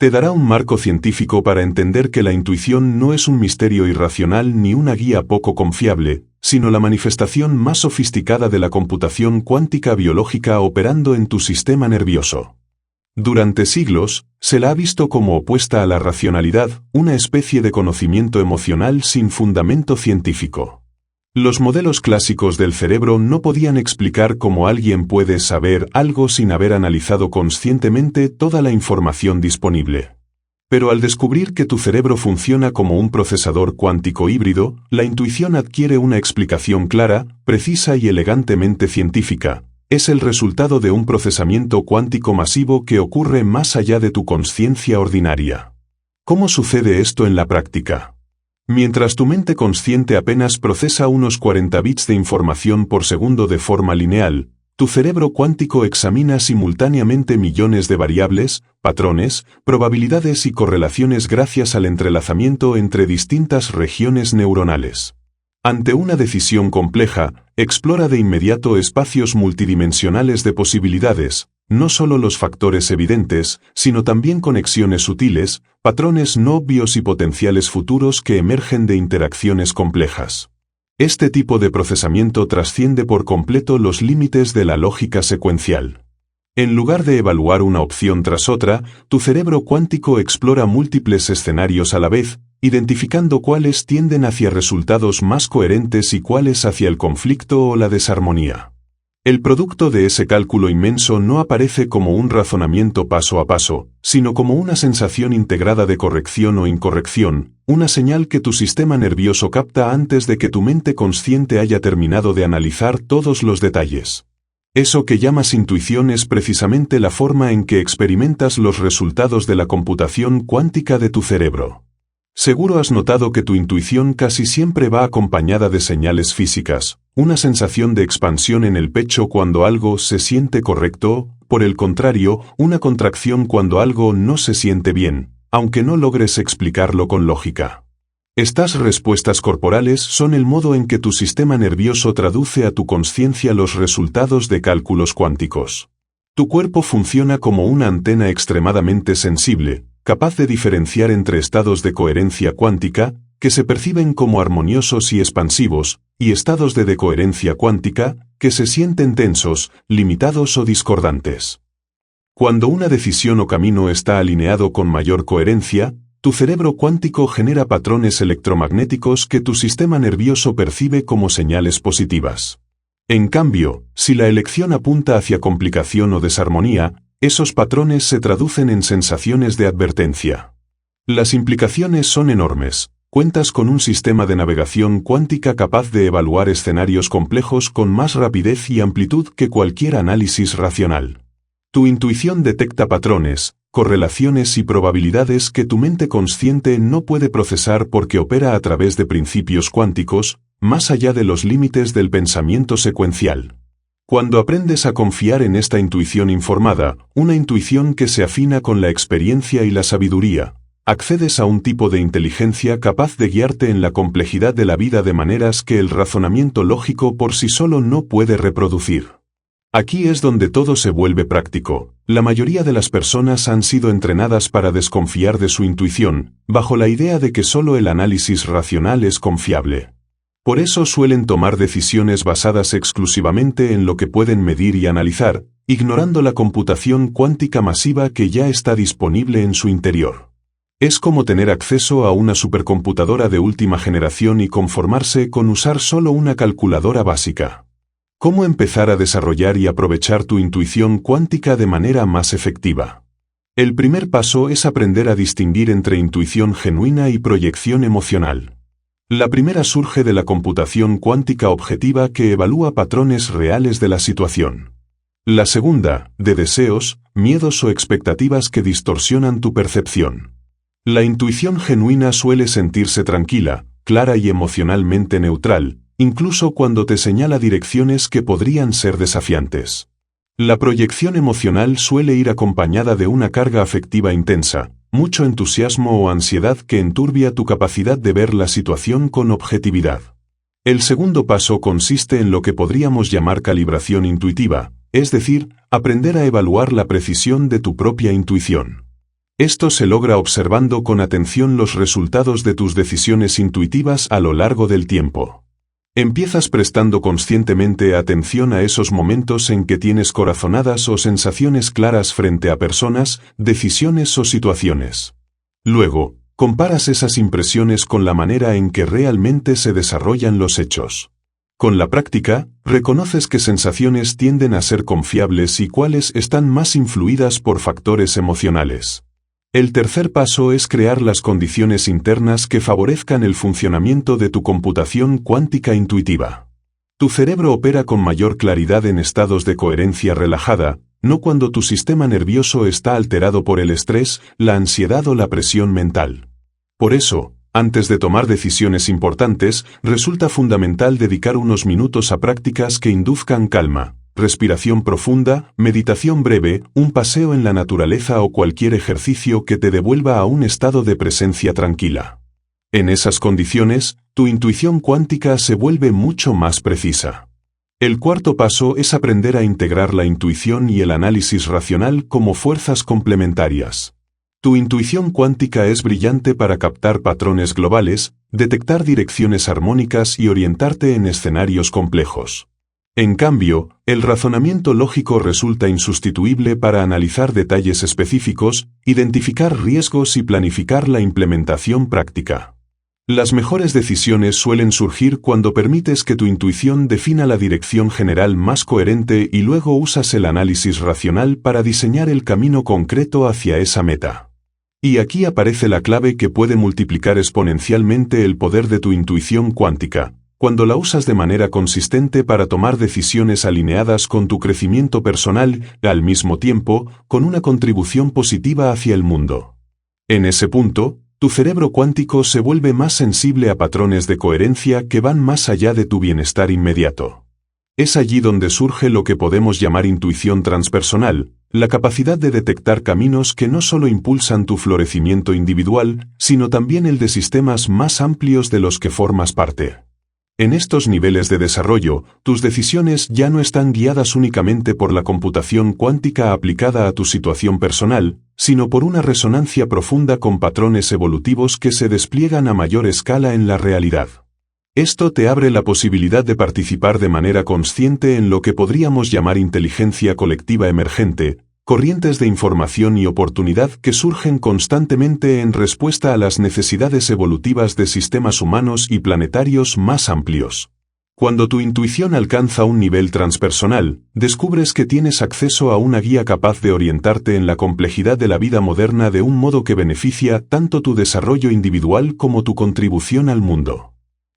Te dará un marco científico para entender que la intuición no es un misterio irracional ni una guía poco confiable, sino la manifestación más sofisticada de la computación cuántica biológica operando en tu sistema nervioso. Durante siglos, se la ha visto como opuesta a la racionalidad, una especie de conocimiento emocional sin fundamento científico. Los modelos clásicos del cerebro no podían explicar cómo alguien puede saber algo sin haber analizado conscientemente toda la información disponible. Pero al descubrir que tu cerebro funciona como un procesador cuántico híbrido, la intuición adquiere una explicación clara, precisa y elegantemente científica. Es el resultado de un procesamiento cuántico masivo que ocurre más allá de tu consciencia ordinaria. ¿Cómo sucede esto en la práctica? Mientras tu mente consciente apenas procesa unos 40 bits de información por segundo de forma lineal, tu cerebro cuántico examina simultáneamente millones de variables, patrones, probabilidades y correlaciones gracias al entrelazamiento entre distintas regiones neuronales. Ante una decisión compleja, explora de inmediato espacios multidimensionales de posibilidades, no solo los factores evidentes, sino también conexiones sutiles, patrones no obvios y potenciales futuros que emergen de interacciones complejas. Este tipo de procesamiento trasciende por completo los límites de la lógica secuencial. En lugar de evaluar una opción tras otra, tu cerebro cuántico explora múltiples escenarios a la vez, identificando cuáles tienden hacia resultados más coherentes y cuáles hacia el conflicto o la desarmonía. El producto de ese cálculo inmenso no aparece como un razonamiento paso a paso, sino como una sensación integrada de corrección o incorrección, una señal que tu sistema nervioso capta antes de que tu mente consciente haya terminado de analizar todos los detalles. Eso que llamas intuición es precisamente la forma en que experimentas los resultados de la computación cuántica de tu cerebro. Seguro has notado que tu intuición casi siempre va acompañada de señales físicas, una sensación de expansión en el pecho cuando algo se siente correcto, por el contrario, una contracción cuando algo no se siente bien, aunque no logres explicarlo con lógica. Estas respuestas corporales son el modo en que tu sistema nervioso traduce a tu conciencia los resultados de cálculos cuánticos. Tu cuerpo funciona como una antena extremadamente sensible, capaz de diferenciar entre estados de coherencia cuántica, que se perciben como armoniosos y expansivos, y estados de decoherencia cuántica, que se sienten tensos, limitados o discordantes. Cuando una decisión o camino está alineado con mayor coherencia, tu cerebro cuántico genera patrones electromagnéticos que tu sistema nervioso percibe como señales positivas. En cambio, si la elección apunta hacia complicación o desarmonía, esos patrones se traducen en sensaciones de advertencia. Las implicaciones son enormes. Cuentas con un sistema de navegación cuántica capaz de evaluar escenarios complejos con más rapidez y amplitud que cualquier análisis racional. Tu intuición detecta patrones, correlaciones y probabilidades que tu mente consciente no puede procesar porque opera a través de principios cuánticos, más allá de los límites del pensamiento secuencial. Cuando aprendes a confiar en esta intuición informada, una intuición que se afina con la experiencia y la sabiduría, accedes a un tipo de inteligencia capaz de guiarte en la complejidad de la vida de maneras que el razonamiento lógico por sí solo no puede reproducir. Aquí es donde todo se vuelve práctico. La mayoría de las personas han sido entrenadas para desconfiar de su intuición, bajo la idea de que solo el análisis racional es confiable. Por eso suelen tomar decisiones basadas exclusivamente en lo que pueden medir y analizar, ignorando la computación cuántica masiva que ya está disponible en su interior. Es como tener acceso a una supercomputadora de última generación y conformarse con usar solo una calculadora básica. ¿Cómo empezar a desarrollar y aprovechar tu intuición cuántica de manera más efectiva? El primer paso es aprender a distinguir entre intuición genuina y proyección emocional. La primera surge de la computación cuántica objetiva que evalúa patrones reales de la situación. La segunda, de deseos, miedos o expectativas que distorsionan tu percepción. La intuición genuina suele sentirse tranquila, clara y emocionalmente neutral, incluso cuando te señala direcciones que podrían ser desafiantes. La proyección emocional suele ir acompañada de una carga afectiva intensa, mucho entusiasmo o ansiedad que enturbia tu capacidad de ver la situación con objetividad. El segundo paso consiste en lo que podríamos llamar calibración intuitiva, es decir, aprender a evaluar la precisión de tu propia intuición. Esto se logra observando con atención los resultados de tus decisiones intuitivas a lo largo del tiempo. Empiezas prestando conscientemente atención a esos momentos en que tienes corazonadas o sensaciones claras frente a personas, decisiones o situaciones. Luego, comparas esas impresiones con la manera en que realmente se desarrollan los hechos. Con la práctica, reconoces qué sensaciones tienden a ser confiables y cuáles están más influidas por factores emocionales. El tercer paso es crear las condiciones internas que favorezcan el funcionamiento de tu computación cuántica intuitiva. Tu cerebro opera con mayor claridad en estados de coherencia relajada, no cuando tu sistema nervioso está alterado por el estrés, la ansiedad o la presión mental. Por eso, antes de tomar decisiones importantes, resulta fundamental dedicar unos minutos a prácticas que induzcan calma. Respiración profunda, meditación breve, un paseo en la naturaleza o cualquier ejercicio que te devuelva a un estado de presencia tranquila. En esas condiciones, tu intuición cuántica se vuelve mucho más precisa. El cuarto paso es aprender a integrar la intuición y el análisis racional como fuerzas complementarias. Tu intuición cuántica es brillante para captar patrones globales, detectar direcciones armónicas y orientarte en escenarios complejos. En cambio, el razonamiento lógico resulta insustituible para analizar detalles específicos, identificar riesgos y planificar la implementación práctica. Las mejores decisiones suelen surgir cuando permites que tu intuición defina la dirección general más coherente y luego usas el análisis racional para diseñar el camino concreto hacia esa meta. Y aquí aparece la clave que puede multiplicar exponencialmente el poder de tu intuición cuántica, cuando la usas de manera consistente para tomar decisiones alineadas con tu crecimiento personal, al mismo tiempo, con una contribución positiva hacia el mundo. En ese punto, tu cerebro cuántico se vuelve más sensible a patrones de coherencia que van más allá de tu bienestar inmediato. Es allí donde surge lo que podemos llamar intuición transpersonal, la capacidad de detectar caminos que no solo impulsan tu florecimiento individual, sino también el de sistemas más amplios de los que formas parte. En estos niveles de desarrollo, tus decisiones ya no están guiadas únicamente por la computación cuántica aplicada a tu situación personal, sino por una resonancia profunda con patrones evolutivos que se despliegan a mayor escala en la realidad. Esto te abre la posibilidad de participar de manera consciente en lo que podríamos llamar inteligencia colectiva emergente, corrientes de información y oportunidad que surgen constantemente en respuesta a las necesidades evolutivas de sistemas humanos y planetarios más amplios. Cuando tu intuición alcanza un nivel transpersonal, descubres que tienes acceso a una guía capaz de orientarte en la complejidad de la vida moderna de un modo que beneficia tanto tu desarrollo individual como tu contribución al mundo.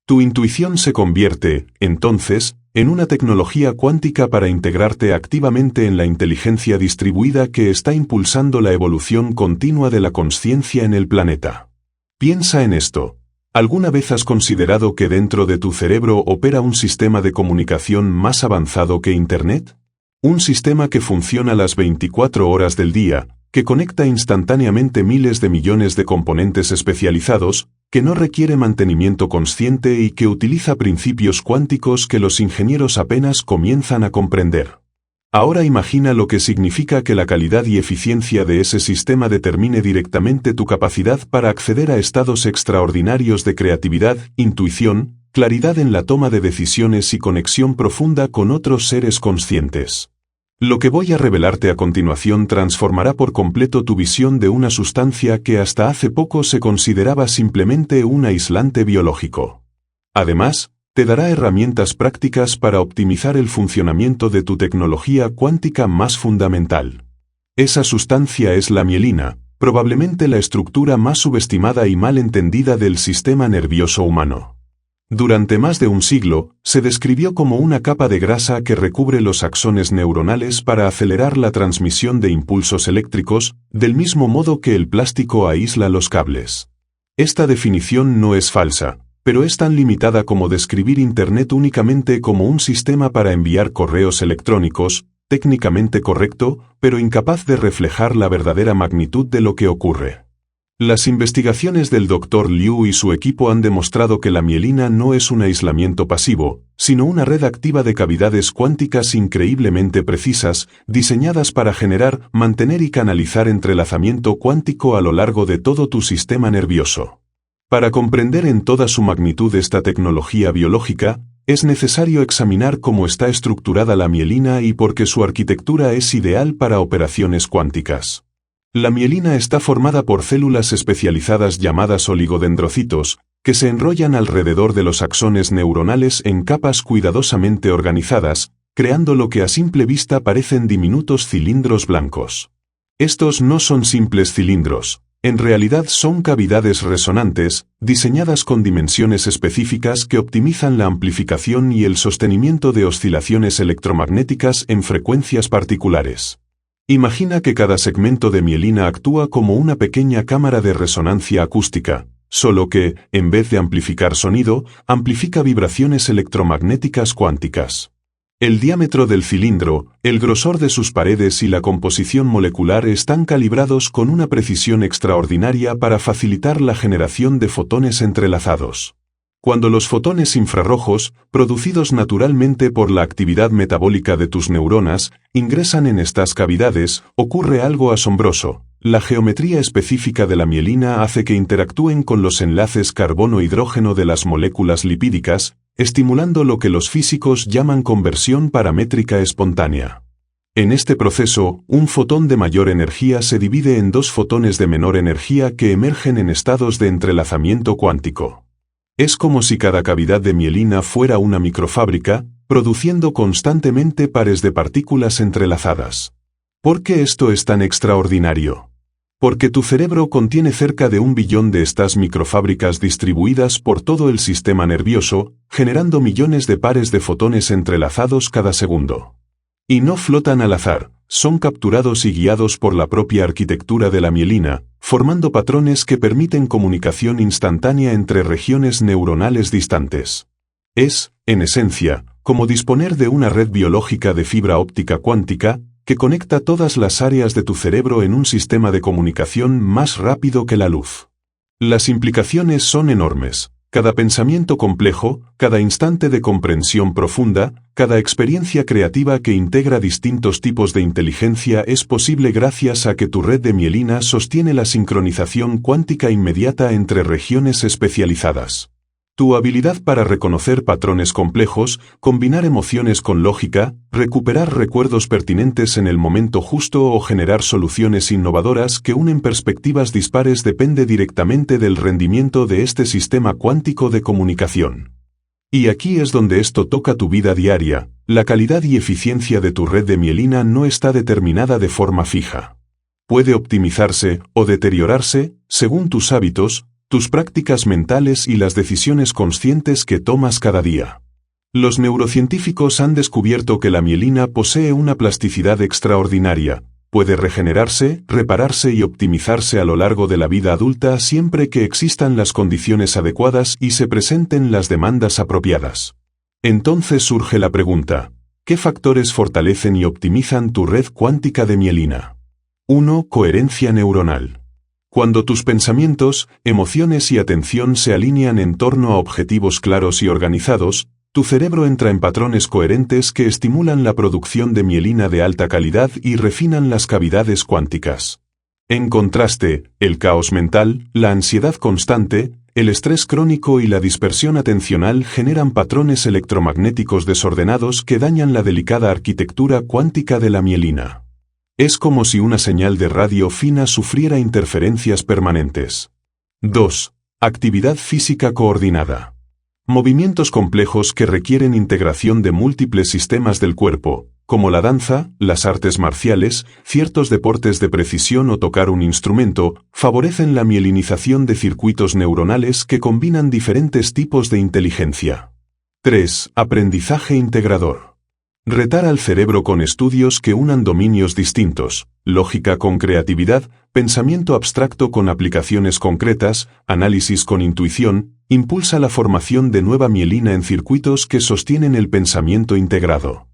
Tu intuición se convierte, entonces, en una tecnología cuántica para integrarte activamente en la inteligencia distribuida que está impulsando la evolución continua de la consciencia en el planeta. Piensa en esto. ¿Alguna vez has considerado que dentro de tu cerebro opera un sistema de comunicación más avanzado que Internet? Un sistema que funciona las 24 horas del día, que conecta instantáneamente miles de millones de componentes especializados, que no requiere mantenimiento consciente y que utiliza principios cuánticos que los ingenieros apenas comienzan a comprender. Ahora imagina lo que significa que la calidad y eficiencia de ese sistema determine directamente tu capacidad para acceder a estados extraordinarios de creatividad, intuición, claridad en la toma de decisiones y conexión profunda con otros seres conscientes. Lo que voy a revelarte a continuación transformará por completo tu visión de una sustancia que hasta hace poco se consideraba simplemente un aislante biológico. Además, te dará herramientas prácticas para optimizar el funcionamiento de tu tecnología cuántica más fundamental. Esa sustancia es la mielina, probablemente la estructura más subestimada y mal entendida del sistema nervioso humano. Durante más de un siglo, se describió como una capa de grasa que recubre los axones neuronales para acelerar la transmisión de impulsos eléctricos, del mismo modo que el plástico aísla los cables. Esta definición no es falsa, pero es tan limitada como describir Internet únicamente como un sistema para enviar correos electrónicos, técnicamente correcto, pero incapaz de reflejar la verdadera magnitud de lo que ocurre. Las investigaciones del Dr. Liu y su equipo han demostrado que la mielina no es un aislamiento pasivo, sino una red activa de cavidades cuánticas increíblemente precisas, diseñadas para generar, mantener y canalizar entrelazamiento cuántico a lo largo de todo tu sistema nervioso. Para comprender en toda su magnitud esta tecnología biológica, es necesario examinar cómo está estructurada la mielina y por qué su arquitectura es ideal para operaciones cuánticas. La mielina está formada por células especializadas llamadas oligodendrocitos, que se enrollan alrededor de los axones neuronales en capas cuidadosamente organizadas, creando lo que a simple vista parecen diminutos cilindros blancos. Estos no son simples cilindros, en realidad son cavidades resonantes, diseñadas con dimensiones específicas que optimizan la amplificación y el sostenimiento de oscilaciones electromagnéticas en frecuencias particulares. Imagina que cada segmento de mielina actúa como una pequeña cámara de resonancia acústica, solo que, en vez de amplificar sonido, amplifica vibraciones electromagnéticas cuánticas. El diámetro del cilindro, el grosor de sus paredes y la composición molecular están calibrados con una precisión extraordinaria para facilitar la generación de fotones entrelazados. Cuando los fotones infrarrojos, producidos naturalmente por la actividad metabólica de tus neuronas, ingresan en estas cavidades, ocurre algo asombroso. La geometría específica de la mielina hace que interactúen con los enlaces carbono-hidrógeno de las moléculas lipídicas, estimulando lo que los físicos llaman conversión paramétrica espontánea. En este proceso, un fotón de mayor energía se divide en dos fotones de menor energía que emergen en estados de entrelazamiento cuántico. Es como si cada cavidad de mielina fuera una microfábrica, produciendo constantemente pares de partículas entrelazadas. ¿Por qué esto es tan extraordinario? Porque tu cerebro contiene cerca de 1 billón de estas microfábricas distribuidas por todo el sistema nervioso, generando millones de pares de fotones entrelazados cada segundo. Y no flotan al azar, son capturados y guiados por la propia arquitectura de la mielina, formando patrones que permiten comunicación instantánea entre regiones neuronales distantes. Es, en esencia, como disponer de una red biológica de fibra óptica cuántica, que conecta todas las áreas de tu cerebro en un sistema de comunicación más rápido que la luz. Las implicaciones son enormes. Cada pensamiento complejo, cada instante de comprensión profunda, cada experiencia creativa que integra distintos tipos de inteligencia es posible gracias a que tu red de mielina sostiene la sincronización cuántica inmediata entre regiones especializadas. Tu habilidad para reconocer patrones complejos, combinar emociones con lógica, recuperar recuerdos pertinentes en el momento justo o generar soluciones innovadoras que unen perspectivas dispares depende directamente del rendimiento de este sistema cuántico de comunicación. Y aquí es donde esto toca tu vida diaria. La calidad y eficiencia de tu red de mielina no está determinada de forma fija. Puede optimizarse o deteriorarse según tus hábitos, tus prácticas mentales y las decisiones conscientes que tomas cada día. Los neurocientíficos han descubierto que la mielina posee una plasticidad extraordinaria, puede regenerarse, repararse y optimizarse a lo largo de la vida adulta siempre que existan las condiciones adecuadas y se presenten las demandas apropiadas. Entonces surge la pregunta, ¿qué factores fortalecen y optimizan tu red cuántica de mielina? 1. Coherencia neuronal. Cuando tus pensamientos, emociones y atención se alinean en torno a objetivos claros y organizados, tu cerebro entra en patrones coherentes que estimulan la producción de mielina de alta calidad y refinan las cavidades cuánticas. En contraste, el caos mental, la ansiedad constante, el estrés crónico y la dispersión atencional generan patrones electromagnéticos desordenados que dañan la delicada arquitectura cuántica de la mielina. Es como si una señal de radio fina sufriera interferencias permanentes. 2. Actividad física coordinada. Movimientos complejos que requieren integración de múltiples sistemas del cuerpo, como la danza, las artes marciales, ciertos deportes de precisión o tocar un instrumento, favorecen la mielinización de circuitos neuronales que combinan diferentes tipos de inteligencia. 3. Aprendizaje integrador. Retar al cerebro con estudios que unan dominios distintos, lógica con creatividad, pensamiento abstracto con aplicaciones concretas, análisis con intuición, impulsa la formación de nueva mielina en circuitos que sostienen el pensamiento integrado.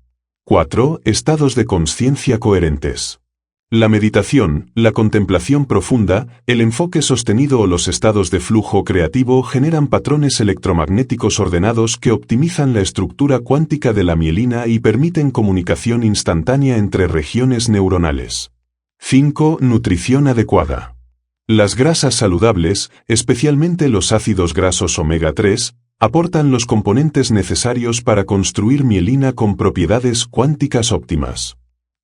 4. Estados de consciencia coherentes. La meditación, la contemplación profunda, el enfoque sostenido o los estados de flujo creativo generan patrones electromagnéticos ordenados que optimizan la estructura cuántica de la mielina y permiten comunicación instantánea entre regiones neuronales. 5. Nutrición adecuada. Las grasas saludables, especialmente los ácidos grasos omega 3, aportan los componentes necesarios para construir mielina con propiedades cuánticas óptimas.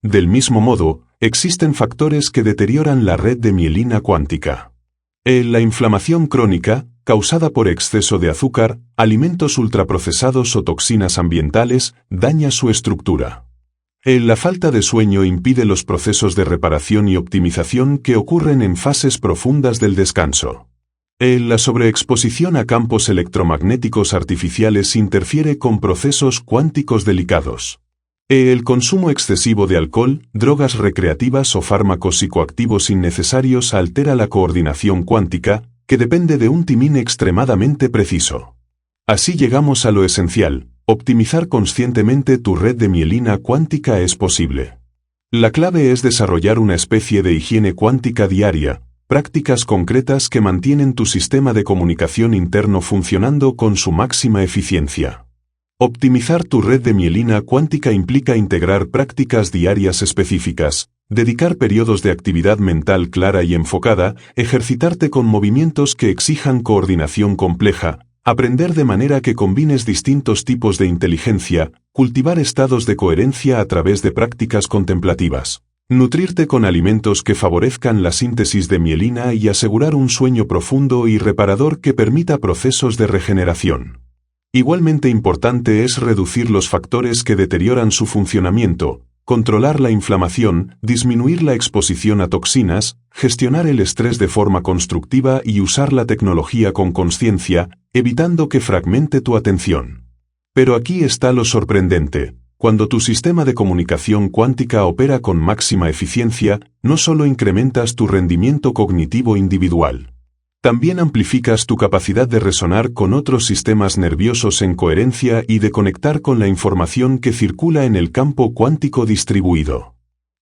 Del mismo modo, existen factores que deterioran la red de mielina cuántica. La inflamación crónica, causada por exceso de azúcar, alimentos ultraprocesados o toxinas ambientales, daña su estructura. La falta de sueño impide los procesos de reparación y optimización que ocurren en fases profundas del descanso. La sobreexposición a campos electromagnéticos artificiales interfiere con procesos cuánticos delicados. El consumo excesivo de alcohol, drogas recreativas o fármacos psicoactivos innecesarios altera la coordinación cuántica, que depende de un timing extremadamente preciso. Así llegamos a lo esencial, optimizar conscientemente tu red de mielina cuántica es posible. La clave es desarrollar una especie de higiene cuántica diaria, prácticas concretas que mantienen tu sistema de comunicación interno funcionando con su máxima eficiencia. Optimizar tu red de mielina cuántica implica integrar prácticas diarias específicas, dedicar periodos de actividad mental clara y enfocada, ejercitarte con movimientos que exijan coordinación compleja, aprender de manera que combines distintos tipos de inteligencia, cultivar estados de coherencia a través de prácticas contemplativas, nutrirte con alimentos que favorezcan la síntesis de mielina y asegurar un sueño profundo y reparador que permita procesos de regeneración. Igualmente importante es reducir los factores que deterioran su funcionamiento, controlar la inflamación, disminuir la exposición a toxinas, gestionar el estrés de forma constructiva y usar la tecnología con consciencia, evitando que fragmente tu atención. Pero aquí está lo sorprendente. Cuando tu sistema de comunicación cuántica opera con máxima eficiencia, no solo incrementas tu rendimiento cognitivo individual. También amplificas tu capacidad de resonar con otros sistemas nerviosos en coherencia y de conectar con la información que circula en el campo cuántico distribuido.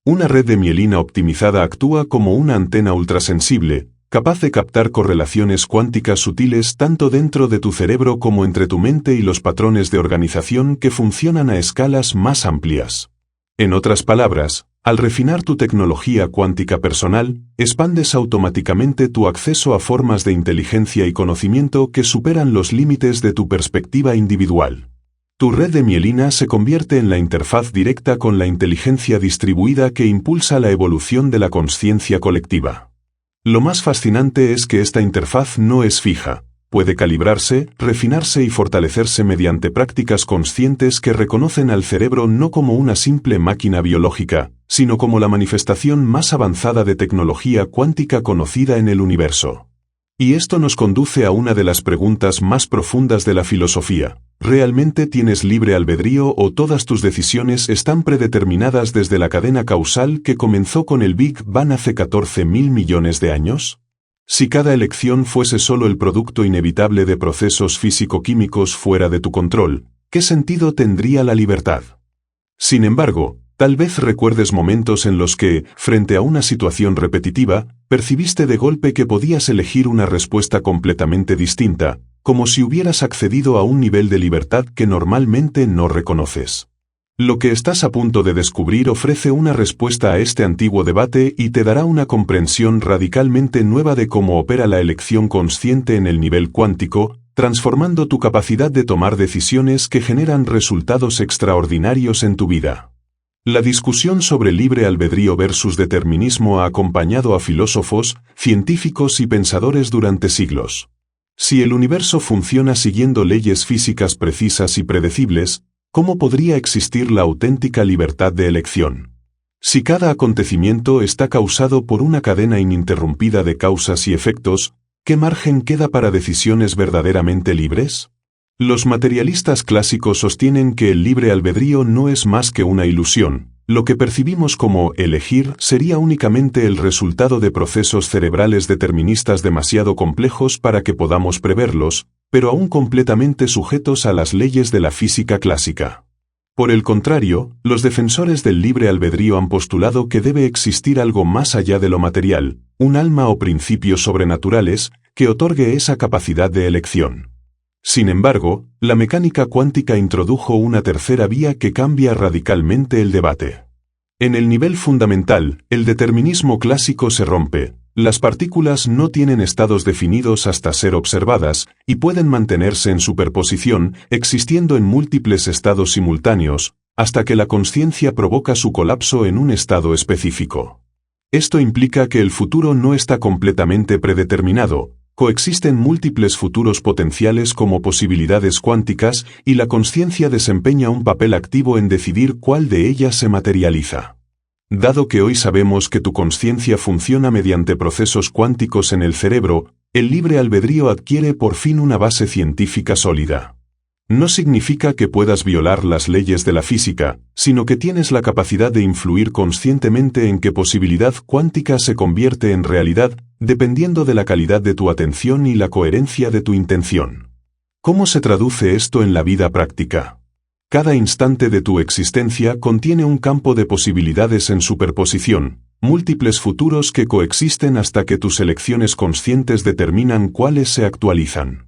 Una red de mielina optimizada actúa como una antena ultrasensible, capaz de captar correlaciones cuánticas sutiles tanto dentro de tu cerebro como entre tu mente y los patrones de organización que funcionan a escalas más amplias. En otras palabras, al refinar tu tecnología cuántica personal, expandes automáticamente tu acceso a formas de inteligencia y conocimiento que superan los límites de tu perspectiva individual. Tu red de mielina se convierte en la interfaz directa con la inteligencia distribuida que impulsa la evolución de la consciencia colectiva. Lo más fascinante es que esta interfaz no es fija. Puede calibrarse, refinarse y fortalecerse mediante prácticas conscientes que reconocen al cerebro no como una simple máquina biológica, sino como la manifestación más avanzada de tecnología cuántica conocida en el universo. Y esto nos conduce a una de las preguntas más profundas de la filosofía. ¿Realmente tienes libre albedrío o todas tus decisiones están predeterminadas desde la cadena causal que comenzó con el Big Bang hace 14.000 millones de años? Si cada elección fuese solo el producto inevitable de procesos físico-químicos fuera de tu control, ¿qué sentido tendría la libertad? Sin embargo, tal vez recuerdes momentos en los que, frente a una situación repetitiva, percibiste de golpe que podías elegir una respuesta completamente distinta, como si hubieras accedido a un nivel de libertad que normalmente no reconoces. Lo que estás a punto de descubrir ofrece una respuesta a este antiguo debate y te dará una comprensión radicalmente nueva de cómo opera la elección consciente en el nivel cuántico, transformando tu capacidad de tomar decisiones que generan resultados extraordinarios en tu vida. La discusión sobre libre albedrío versus determinismo ha acompañado a filósofos, científicos y pensadores durante siglos. Si el universo funciona siguiendo leyes físicas precisas y predecibles, ¿cómo podría existir la auténtica libertad de elección? Si cada acontecimiento está causado por una cadena ininterrumpida de causas y efectos, ¿qué margen queda para decisiones verdaderamente libres? Los materialistas clásicos sostienen que el libre albedrío no es más que una ilusión. Lo que percibimos como elegir sería únicamente el resultado de procesos cerebrales deterministas demasiado complejos para que podamos preverlos, pero aún completamente sujetos a las leyes de la física clásica. Por el contrario, los defensores del libre albedrío han postulado que debe existir algo más allá de lo material, un alma o principios sobrenaturales, que otorgue esa capacidad de elección. Sin embargo, la mecánica cuántica introdujo una tercera vía que cambia radicalmente el debate. En el nivel fundamental, el determinismo clásico se rompe. Las partículas no tienen estados definidos hasta ser observadas, y pueden mantenerse en superposición, existiendo en múltiples estados simultáneos, hasta que la consciencia provoca su colapso en un estado específico. Esto implica que el futuro no está completamente predeterminado. Coexisten múltiples futuros potenciales como posibilidades cuánticas y la consciencia desempeña un papel activo en decidir cuál de ellas se materializa. Dado que hoy sabemos que tu consciencia funciona mediante procesos cuánticos en el cerebro, el libre albedrío adquiere por fin una base científica sólida. No significa que puedas violar las leyes de la física, sino que tienes la capacidad de influir conscientemente en qué posibilidad cuántica se convierte en realidad, dependiendo de la calidad de tu atención y la coherencia de tu intención. ¿Cómo se traduce esto en la vida práctica? Cada instante de tu existencia contiene un campo de posibilidades en superposición, múltiples futuros que coexisten hasta que tus elecciones conscientes determinan cuáles se actualizan.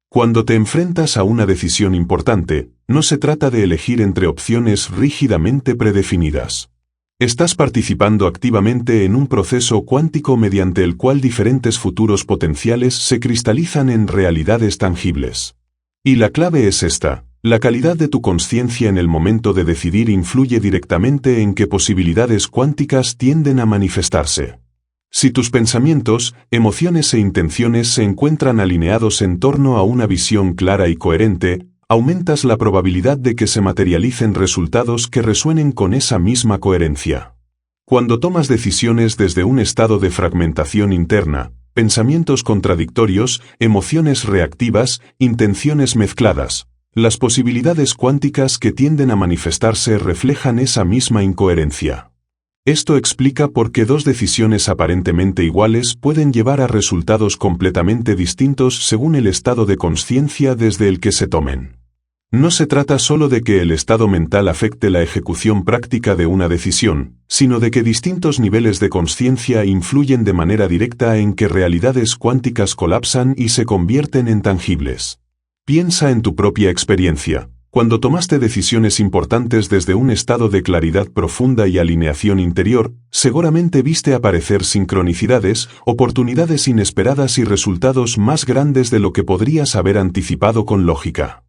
Cuando te enfrentas a una decisión importante, no se trata de elegir entre opciones rígidamente predefinidas. Estás participando activamente en un proceso cuántico mediante el cual diferentes futuros potenciales se cristalizan en realidades tangibles. Y la clave es esta: la calidad de tu consciencia en el momento de decidir influye directamente en qué posibilidades cuánticas tienden a manifestarse. Si tus pensamientos, emociones e intenciones se encuentran alineados en torno a una visión clara y coherente, aumentas la probabilidad de que se materialicen resultados que resuenen con esa misma coherencia. Cuando tomas decisiones desde un estado de fragmentación interna, pensamientos contradictorios, emociones reactivas, intenciones mezcladas, las posibilidades cuánticas que tienden a manifestarse reflejan esa misma incoherencia. Esto explica por qué dos decisiones aparentemente iguales pueden llevar a resultados completamente distintos según el estado de consciencia desde el que se tomen. No se trata solo de que el estado mental afecte la ejecución práctica de una decisión, sino de que distintos niveles de consciencia influyen de manera directa en que realidades cuánticas colapsan y se convierten en tangibles. Piensa en tu propia experiencia. Cuando tomaste decisiones importantes desde un estado de claridad profunda y alineación interior, seguramente viste aparecer sincronicidades, oportunidades inesperadas y resultados más grandes de lo que podrías haber anticipado con lógica.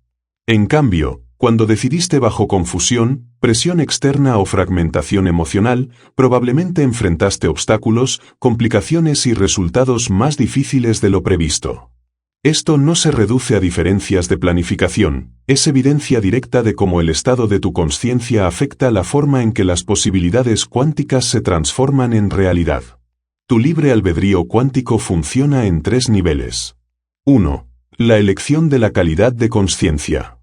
En cambio, cuando decidiste bajo confusión, presión externa o fragmentación emocional, probablemente enfrentaste obstáculos, complicaciones y resultados más difíciles de lo previsto. Esto no se reduce a diferencias de planificación, es evidencia directa de cómo el estado de tu consciencia afecta la forma en que las posibilidades cuánticas se transforman en realidad. Tu libre albedrío cuántico funciona en 3 niveles. 1. La elección de la calidad de consciencia.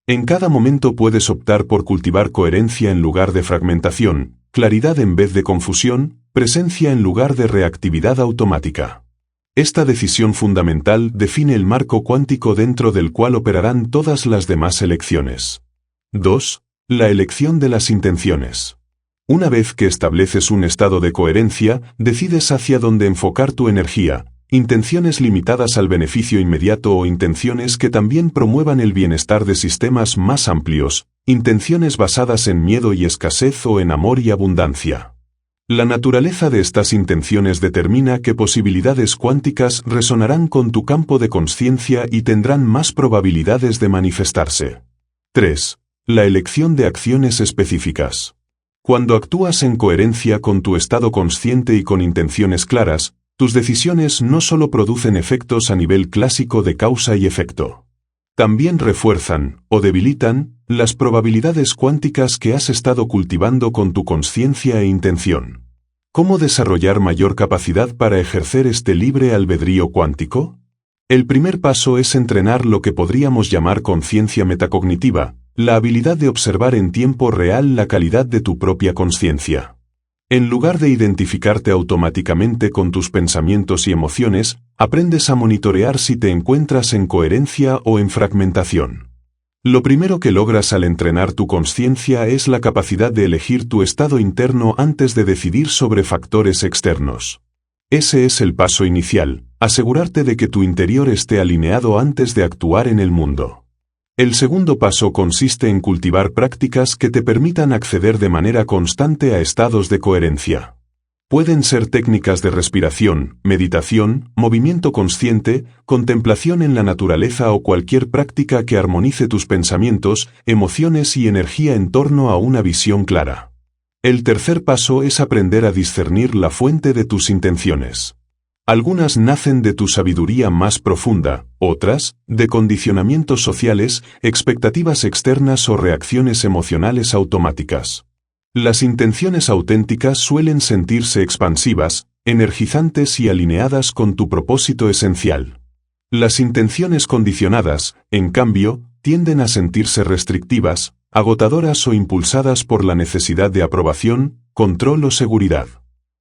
En cada momento puedes optar por cultivar coherencia en lugar de fragmentación, claridad en vez de confusión, presencia en lugar de reactividad automática. Esta decisión fundamental define el marco cuántico dentro del cual operarán todas las demás elecciones. 2. La elección de las intenciones. Una vez que estableces un estado de coherencia, decides hacia dónde enfocar tu energía, intenciones limitadas al beneficio inmediato o intenciones que también promuevan el bienestar de sistemas más amplios, intenciones basadas en miedo y escasez o en amor y abundancia. La naturaleza de estas intenciones determina qué posibilidades cuánticas resonarán con tu campo de consciencia y tendrán más probabilidades de manifestarse. 3. La elección de acciones específicas. Cuando actúas en coherencia con tu estado consciente y con intenciones claras, tus decisiones no solo producen efectos a nivel clásico de causa y efecto. También refuerzan, o debilitan, las probabilidades cuánticas que has estado cultivando con tu consciencia e intención. ¿Cómo desarrollar mayor capacidad para ejercer este libre albedrío cuántico? El primer paso es entrenar lo que podríamos llamar conciencia metacognitiva, la habilidad de observar en tiempo real la calidad de tu propia consciencia. En lugar de identificarte automáticamente con tus pensamientos y emociones, aprendes a monitorear si te encuentras en coherencia o en fragmentación. Lo primero que logras al entrenar tu consciencia es la capacidad de elegir tu estado interno antes de decidir sobre factores externos. Ese es el paso inicial, asegurarte de que tu interior esté alineado antes de actuar en el mundo. El segundo paso consiste en cultivar prácticas que te permitan acceder de manera constante a estados de coherencia. Pueden ser técnicas de respiración, meditación, movimiento consciente, contemplación en la naturaleza o cualquier práctica que armonice tus pensamientos, emociones y energía en torno a una visión clara. El tercer paso es aprender a discernir la fuente de tus intenciones. Algunas nacen de tu sabiduría más profunda, otras, de condicionamientos sociales, expectativas externas o reacciones emocionales automáticas. Las intenciones auténticas suelen sentirse expansivas, energizantes y alineadas con tu propósito esencial. Las intenciones condicionadas, en cambio, tienden a sentirse restrictivas, agotadoras o impulsadas por la necesidad de aprobación, control o seguridad.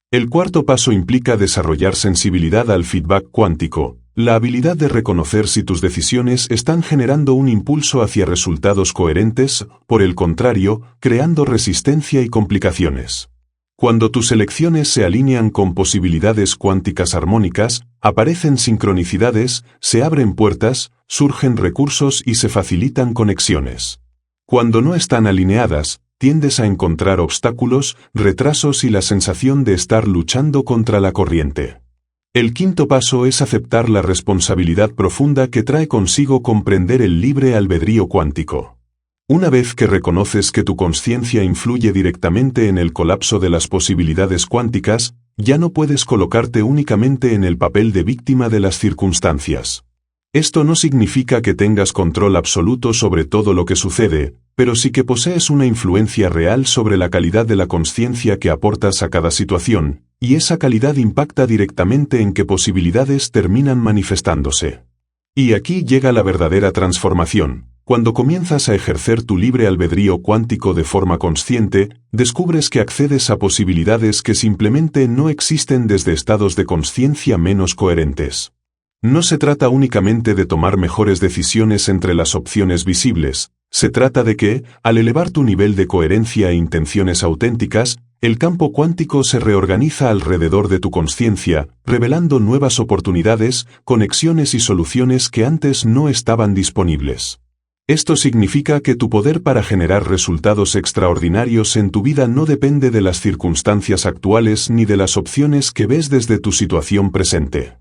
El cuarto paso implica desarrollar sensibilidad al feedback cuántico, la habilidad de reconocer si tus decisiones están generando un impulso hacia resultados coherentes, por el contrario, creando resistencia y complicaciones. Cuando tus elecciones se alinean con posibilidades cuánticas armónicas, aparecen sincronicidades, se abren puertas, surgen recursos y se facilitan conexiones. Cuando no están alineadas, tiendes a encontrar obstáculos, retrasos y la sensación de estar luchando contra la corriente. El quinto paso es aceptar la responsabilidad profunda que trae consigo comprender el libre albedrío cuántico. Una vez que reconoces que tu consciencia influye directamente en el colapso de las posibilidades cuánticas, ya no puedes colocarte únicamente en el papel de víctima de las circunstancias. Esto no significa que tengas control absoluto sobre todo lo que sucede, pero sí que posees una influencia real sobre la calidad de la consciencia que aportas a cada situación, y esa calidad impacta directamente en qué posibilidades terminan manifestándose. Y aquí llega la verdadera transformación. Cuando comienzas a ejercer tu libre albedrío cuántico de forma consciente, descubres que accedes a posibilidades que simplemente no existen desde estados de consciencia menos coherentes. No se trata únicamente de tomar mejores decisiones entre las opciones visibles, se trata de que, al elevar tu nivel de coherencia e intenciones auténticas, el campo cuántico se reorganiza alrededor de tu consciencia, revelando nuevas oportunidades, conexiones y soluciones que antes no estaban disponibles. Esto significa que tu poder para generar resultados extraordinarios en tu vida no depende de las circunstancias actuales ni de las opciones que ves desde tu situación presente.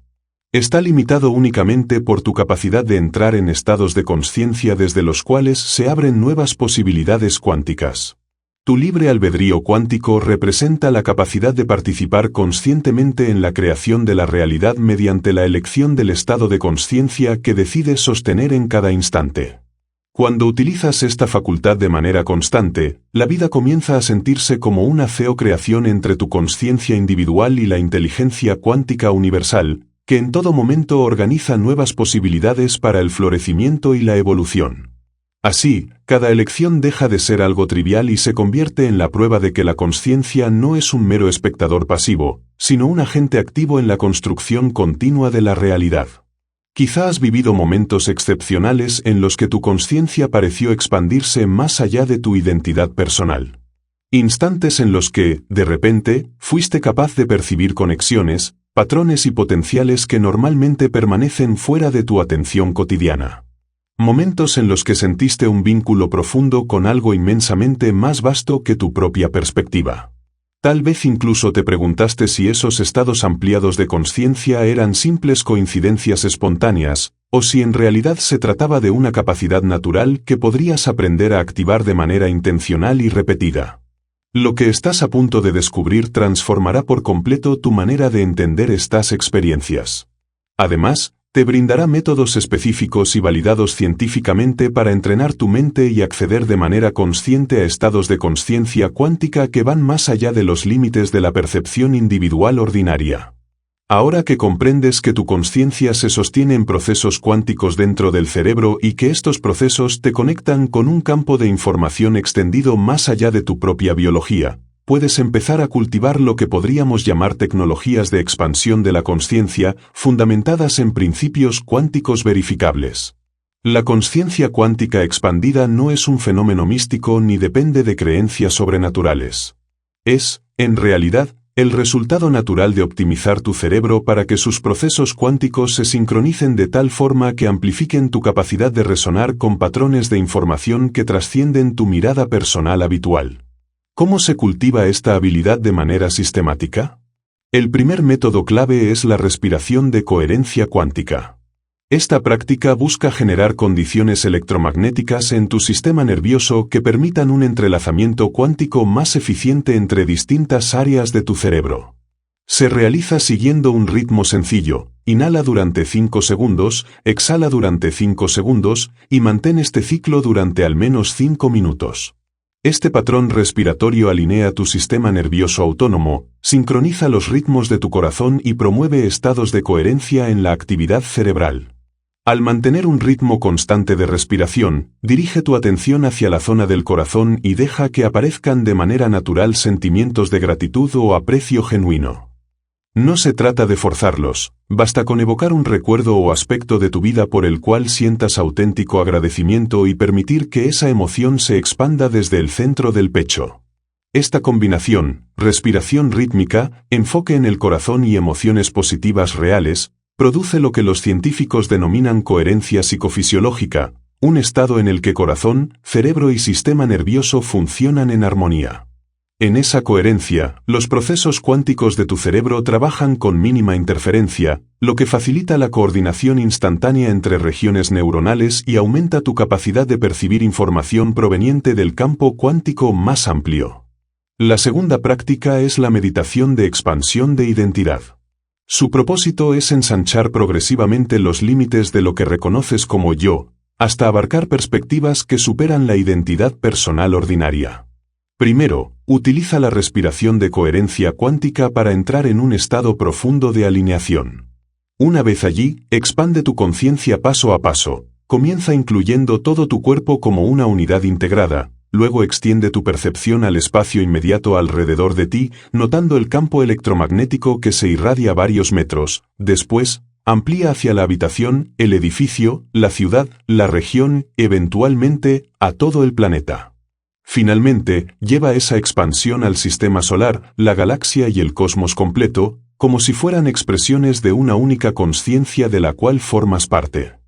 Está limitado únicamente por tu capacidad de entrar en estados de consciencia desde los cuales se abren nuevas posibilidades cuánticas. Tu libre albedrío cuántico representa la capacidad de participar conscientemente en la creación de la realidad mediante la elección del estado de consciencia que decides sostener en cada instante. Cuando utilizas esta facultad de manera constante, la vida comienza a sentirse como una co-creación entre tu consciencia individual y la inteligencia cuántica universal, que en todo momento organiza nuevas posibilidades para el florecimiento y la evolución. Así, cada elección deja de ser algo trivial y se convierte en la prueba de que la consciencia no es un mero espectador pasivo, sino un agente activo en la construcción continua de la realidad. Quizá has vivido momentos excepcionales en los que tu consciencia pareció expandirse más allá de tu identidad personal. Instantes en los que, de repente, fuiste capaz de percibir conexiones, patrones y potenciales que normalmente permanecen fuera de tu atención cotidiana. Momentos en los que sentiste un vínculo profundo con algo inmensamente más vasto que tu propia perspectiva. Tal vez incluso te preguntaste si esos estados ampliados de consciencia eran simples coincidencias espontáneas, o si en realidad se trataba de una capacidad natural que podrías aprender a activar de manera intencional y repetida. Lo que estás a punto de descubrir transformará por completo tu manera de entender estas experiencias. Además, te brindará métodos específicos y validados científicamente para entrenar tu mente y acceder de manera consciente a estados de consciencia cuántica que van más allá de los límites de la percepción individual ordinaria. Ahora que comprendes que tu consciencia se sostiene en procesos cuánticos dentro del cerebro y que estos procesos te conectan con un campo de información extendido más allá de tu propia biología, puedes empezar a cultivar lo que podríamos llamar tecnologías de expansión de la consciencia, fundamentadas en principios cuánticos verificables. La consciencia cuántica expandida no es un fenómeno místico ni depende de creencias sobrenaturales. Es, en realidad, el resultado natural de optimizar tu cerebro para que sus procesos cuánticos se sincronicen de tal forma que amplifiquen tu capacidad de resonar con patrones de información que trascienden tu mirada personal habitual. ¿Cómo se cultiva esta habilidad de manera sistemática? El primer método clave es la respiración de coherencia cuántica. Esta práctica busca generar condiciones electromagnéticas en tu sistema nervioso que permitan un entrelazamiento cuántico más eficiente entre distintas áreas de tu cerebro. Se realiza siguiendo un ritmo sencillo: inhala durante 5 segundos, exhala durante 5 segundos, y mantén este ciclo durante al menos 5 minutos. Este patrón respiratorio alinea tu sistema nervioso autónomo, sincroniza los ritmos de tu corazón y promueve estados de coherencia en la actividad cerebral. Al mantener un ritmo constante de respiración, dirige tu atención hacia la zona del corazón y deja que aparezcan de manera natural sentimientos de gratitud o aprecio genuino. No se trata de forzarlos, basta con evocar un recuerdo o aspecto de tu vida por el cual sientas auténtico agradecimiento y permitir que esa emoción se expanda desde el centro del pecho. Esta combinación, respiración rítmica, enfoque en el corazón y emociones positivas reales, produce lo que los científicos denominan coherencia psicofisiológica, un estado en el que corazón, cerebro y sistema nervioso funcionan en armonía. En esa coherencia, los procesos cuánticos de tu cerebro trabajan con mínima interferencia, lo que facilita la coordinación instantánea entre regiones neuronales y aumenta tu capacidad de percibir información proveniente del campo cuántico más amplio. La segunda práctica es la meditación de expansión de identidad. Su propósito es ensanchar progresivamente los límites de lo que reconoces como yo, hasta abarcar perspectivas que superan la identidad personal ordinaria. Primero, utiliza la respiración de coherencia cuántica para entrar en un estado profundo de alineación. Una vez allí, expande tu conciencia paso a paso, comienza incluyendo todo tu cuerpo como una unidad integrada, luego extiende tu percepción al espacio inmediato alrededor de ti, notando el campo electromagnético que se irradia varios metros, después, amplía hacia la habitación, el edificio, la ciudad, la región, eventualmente, a todo el planeta. Finalmente, lleva esa expansión al sistema solar, la galaxia y el cosmos completo, como si fueran expresiones de una única consciencia de la cual formas parte.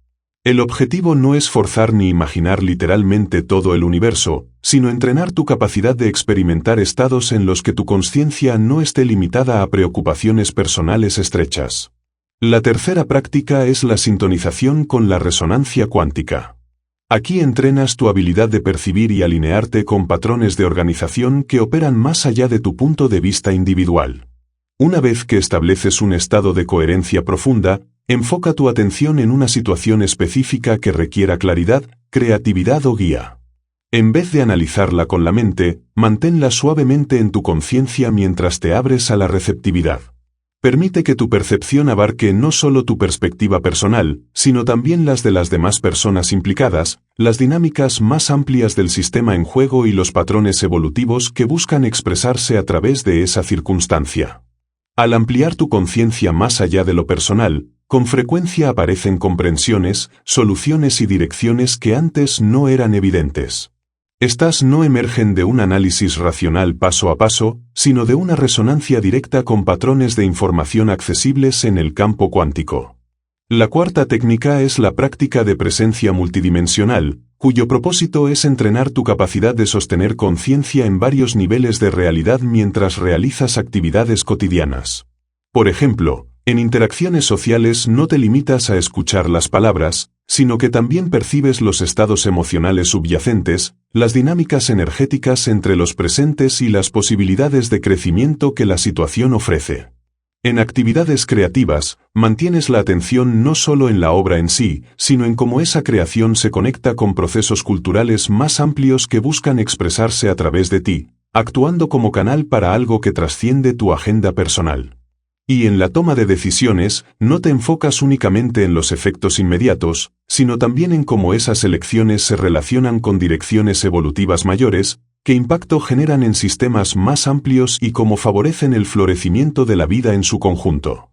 El objetivo no es forzar ni imaginar literalmente todo el universo, sino entrenar tu capacidad de experimentar estados en los que tu consciencia no esté limitada a preocupaciones personales estrechas. La tercera práctica es la sintonización con la resonancia cuántica. Aquí entrenas tu habilidad de percibir y alinearte con patrones de organización que operan más allá de tu punto de vista individual. Una vez que estableces un estado de coherencia profunda, enfoca tu atención en una situación específica que requiera claridad, creatividad o guía. En vez de analizarla con la mente, manténla suavemente en tu conciencia mientras te abres a la receptividad. Permite que tu percepción abarque no solo tu perspectiva personal, sino también las de las demás personas implicadas, las dinámicas más amplias del sistema en juego y los patrones evolutivos que buscan expresarse a través de esa circunstancia. Al ampliar tu conciencia más allá de lo personal, con frecuencia aparecen comprensiones, soluciones y direcciones que antes no eran evidentes. Estas no emergen de un análisis racional paso a paso, sino de una resonancia directa con patrones de información accesibles en el campo cuántico. La cuarta técnica es la práctica de presencia multidimensional, cuyo propósito es entrenar tu capacidad de sostener conciencia en varios niveles de realidad mientras realizas actividades cotidianas. Por ejemplo, en interacciones sociales no te limitas a escuchar las palabras, sino que también percibes los estados emocionales subyacentes, las dinámicas energéticas entre los presentes y las posibilidades de crecimiento que la situación ofrece. En actividades creativas, mantienes la atención no solo en la obra en sí, sino en cómo esa creación se conecta con procesos culturales más amplios que buscan expresarse a través de ti, actuando como canal para algo que trasciende tu agenda personal. Y en la toma de decisiones, no te enfocas únicamente en los efectos inmediatos, sino también en cómo esas elecciones se relacionan con direcciones evolutivas mayores, qué impacto generan en sistemas más amplios y cómo favorecen el florecimiento de la vida en su conjunto.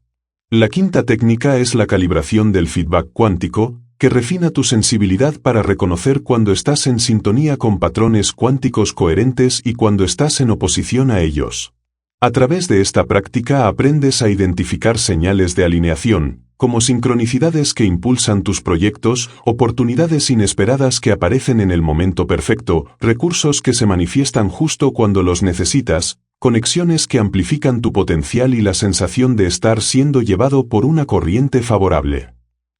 La quinta técnica es la calibración del feedback cuántico, que refina tu sensibilidad para reconocer cuando estás en sintonía con patrones cuánticos coherentes y cuando estás en oposición a ellos. A través de esta práctica aprendes a identificar señales de alineación, como sincronicidades que impulsan tus proyectos, oportunidades inesperadas que aparecen en el momento perfecto, recursos que se manifiestan justo cuando los necesitas, conexiones que amplifican tu potencial y la sensación de estar siendo llevado por una corriente favorable.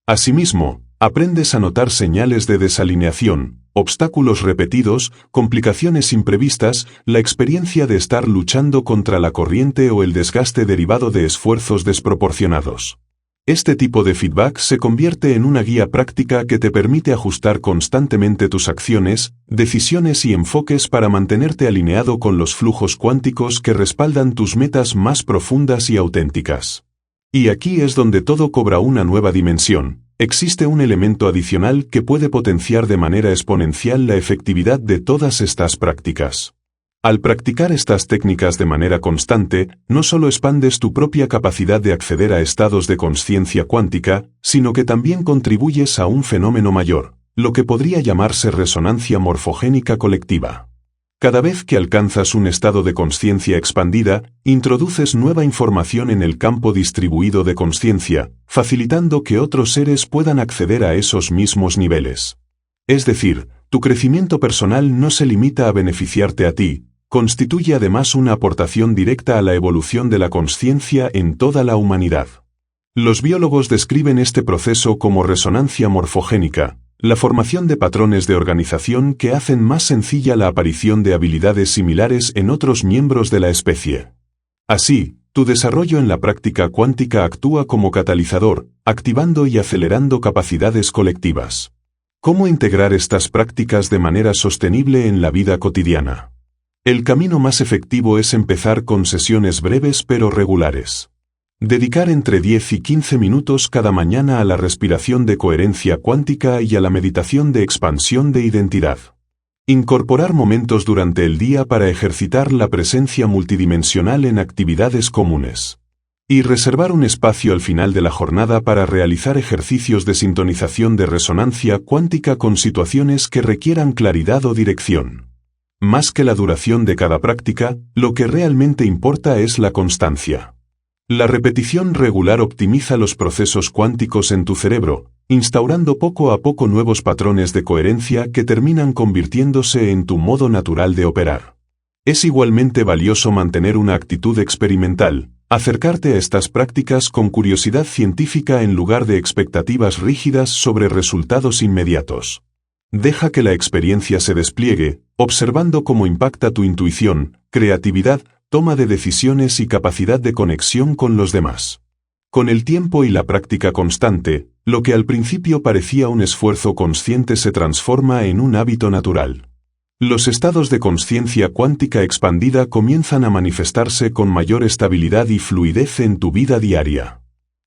Asimismo, aprendes a notar señales de desalineación, obstáculos repetidos, complicaciones imprevistas, la experiencia de estar luchando contra la corriente o el desgaste derivado de esfuerzos desproporcionados. Este tipo de feedback se convierte en una guía práctica que te permite ajustar constantemente tus acciones, decisiones y enfoques para mantenerte alineado con los flujos cuánticos que respaldan tus metas más profundas y auténticas. Y aquí es donde todo cobra una nueva dimensión. Existe un elemento adicional que puede potenciar de manera exponencial la efectividad de todas estas prácticas. Al practicar estas técnicas de manera constante, no solo expandes tu propia capacidad de acceder a estados de consciencia cuántica, sino que también contribuyes a un fenómeno mayor, lo que podría llamarse resonancia morfogénica colectiva. Cada vez que alcanzas un estado de consciencia expandida, introduces nueva información en el campo distribuido de consciencia, facilitando que otros seres puedan acceder a esos mismos niveles. Es decir, tu crecimiento personal no se limita a beneficiarte a ti, constituye además una aportación directa a la evolución de la consciencia en toda la humanidad. Los biólogos describen este proceso como resonancia morfogénica, la formación de patrones de organización que hacen más sencilla la aparición de habilidades similares en otros miembros de la especie. Así, tu desarrollo en la práctica cuántica actúa como catalizador, activando y acelerando capacidades colectivas. ¿Cómo integrar estas prácticas de manera sostenible en la vida cotidiana? El camino más efectivo es empezar con sesiones breves pero regulares. Dedicar entre 10 y 15 minutos cada mañana a la respiración de coherencia cuántica y a la meditación de expansión de identidad. Incorporar momentos durante el día para ejercitar la presencia multidimensional en actividades comunes. Y reservar un espacio al final de la jornada para realizar ejercicios de sintonización de resonancia cuántica con situaciones que requieran claridad o dirección. Más que la duración de cada práctica, lo que realmente importa es la constancia. La repetición regular optimiza los procesos cuánticos en tu cerebro, instaurando poco a poco nuevos patrones de coherencia que terminan convirtiéndose en tu modo natural de operar. Es igualmente valioso mantener una actitud experimental, acercarte a estas prácticas con curiosidad científica en lugar de expectativas rígidas sobre resultados inmediatos. Deja que la experiencia se despliegue, observando cómo impacta tu intuición, creatividad, toma de decisiones y capacidad de conexión con los demás. Con el tiempo y la práctica constante, lo que al principio parecía un esfuerzo consciente se transforma en un hábito natural. Los estados de consciencia cuántica expandida comienzan a manifestarse con mayor estabilidad y fluidez en tu vida diaria.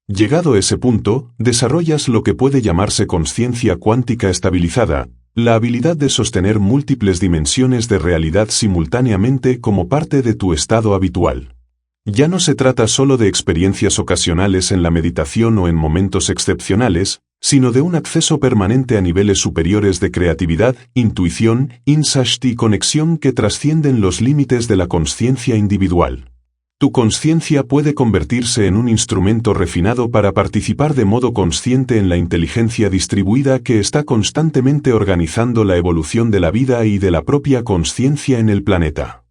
Llegado a ese punto, desarrollas lo que puede llamarse consciencia cuántica estabilizada, la habilidad de sostener múltiples dimensiones de realidad simultáneamente como parte de tu estado habitual. Ya no se trata solo de experiencias ocasionales en la meditación o en momentos excepcionales, sino de un acceso permanente a niveles superiores de creatividad, intuición, insight y conexión que trascienden los límites de la consciencia individual. Tu consciencia puede convertirse en un instrumento refinado para participar de modo consciente en la inteligencia distribuida que está constantemente organizando la evolución de la vida y de la propia consciencia en el planeta.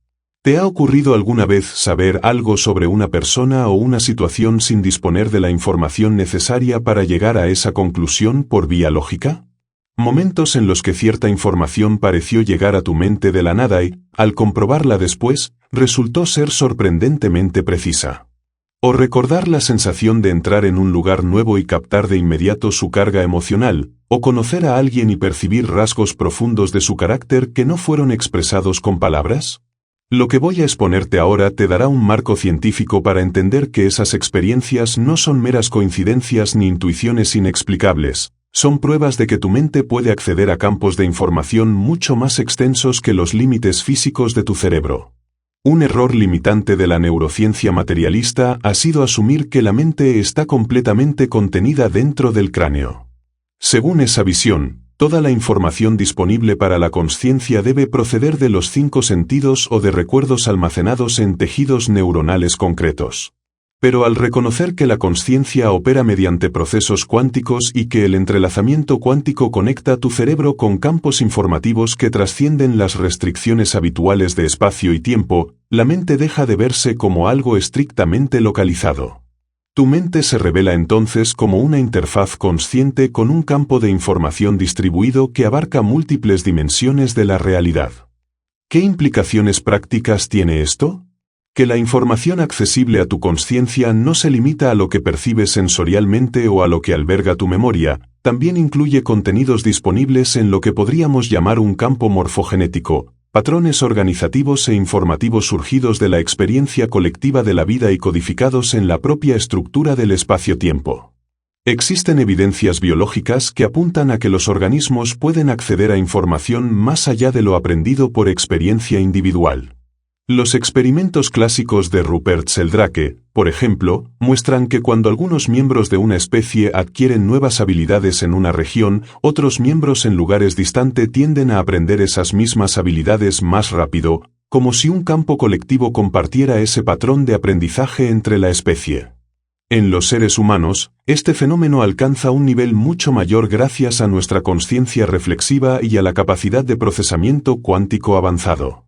¿Te ha ocurrido alguna vez saber algo sobre una persona o una situación sin disponer de la información necesaria para llegar a esa conclusión por vía lógica? Momentos en los que cierta información pareció llegar a tu mente de la nada y, al comprobarla después, resultó ser sorprendentemente precisa. O recordar la sensación de entrar en un lugar nuevo y captar de inmediato su carga emocional, o conocer a alguien y percibir rasgos profundos de su carácter que no fueron expresados con palabras. Lo que voy a exponerte ahora te dará un marco científico para entender que esas experiencias no son meras coincidencias ni intuiciones inexplicables. Son pruebas de que tu mente puede acceder a campos de información mucho más extensos que los límites físicos de tu cerebro. Un error limitante de la neurociencia materialista ha sido asumir que la mente está completamente contenida dentro del cráneo. Según esa visión, toda la información disponible para la consciencia debe proceder de los 5 sentidos o de recuerdos almacenados en tejidos neuronales concretos. Pero al reconocer que la consciencia opera mediante procesos cuánticos y que el entrelazamiento cuántico conecta tu cerebro con campos informativos que trascienden las restricciones habituales de espacio y tiempo, la mente deja de verse como algo estrictamente localizado. Tu mente se revela entonces como una interfaz consciente con un campo de información distribuido que abarca múltiples dimensiones de la realidad. ¿Qué implicaciones prácticas tiene esto? Que la información accesible a tu consciencia no se limita a lo que percibes sensorialmente o a lo que alberga tu memoria, también incluye contenidos disponibles en lo que podríamos llamar un campo morfogenético, patrones organizativos e informativos surgidos de la experiencia colectiva de la vida y codificados en la propia estructura del espacio-tiempo. Existen evidencias biológicas que apuntan a que los organismos pueden acceder a información más allá de lo aprendido por experiencia individual. Los experimentos clásicos de Rupert Sheldrake, por ejemplo, muestran que cuando algunos miembros de una especie adquieren nuevas habilidades en una región, otros miembros en lugares distantes tienden a aprender esas mismas habilidades más rápido, como si un campo colectivo compartiera ese patrón de aprendizaje entre la especie. En los seres humanos, este fenómeno alcanza un nivel mucho mayor gracias a nuestra consciencia reflexiva y a la capacidad de procesamiento cuántico avanzado.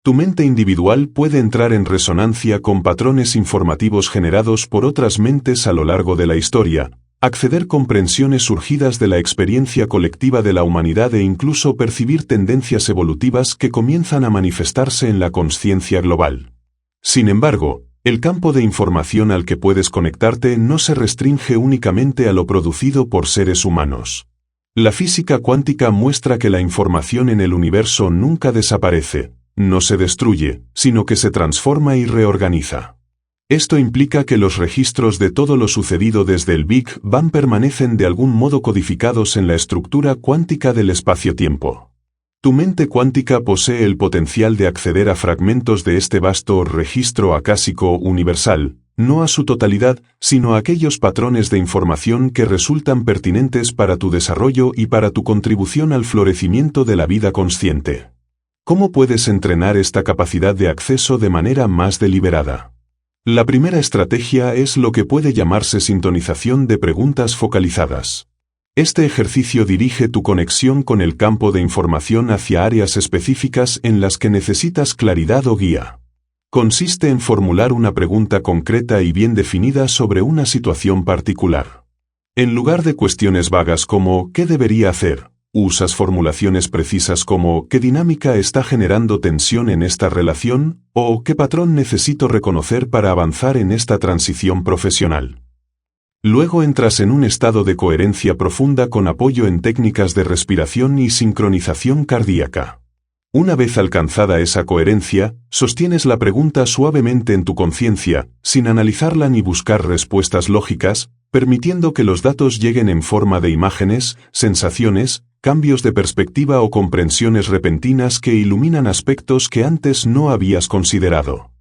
Tu mente individual puede entrar en resonancia con patrones informativos generados por otras mentes a lo largo de la historia, acceder a comprensiones surgidas de la experiencia colectiva de la humanidad e incluso percibir tendencias evolutivas que comienzan a manifestarse en la consciencia global. Sin embargo, el campo de información al que puedes conectarte no se restringe únicamente a lo producido por seres humanos. La física cuántica muestra que la información en el universo nunca desaparece. No se destruye, sino que se transforma y reorganiza. Esto implica que los registros de todo lo sucedido desde el Big Bang permanecen de algún modo codificados en la estructura cuántica del espacio-tiempo. Tu mente cuántica posee el potencial de acceder a fragmentos de este vasto registro acásico universal, no a su totalidad, sino a aquellos patrones de información que resultan pertinentes para tu desarrollo y para tu contribución al florecimiento de la vida consciente. ¿Cómo puedes entrenar esta capacidad de acceso de manera más deliberada? La primera estrategia es lo que puede llamarse sintonización de preguntas focalizadas. Este ejercicio dirige tu conexión con el campo de información hacia áreas específicas en las que necesitas claridad o guía. Consiste en formular una pregunta concreta y bien definida sobre una situación particular. En lugar de cuestiones vagas como ¿qué debería hacer?, usas formulaciones precisas como ¿qué dinámica está generando tensión en esta relación? O ¿qué patrón necesito reconocer para avanzar en esta transición profesional? Luego entras en un estado de coherencia profunda con apoyo en técnicas de respiración y sincronización cardíaca. Una vez alcanzada esa coherencia, sostienes la pregunta suavemente en tu conciencia, sin analizarla ni buscar respuestas lógicas, permitiendo que los datos lleguen en forma de imágenes, sensaciones, cambios de perspectiva o comprensiones repentinas que iluminan aspectos que antes no habías considerado.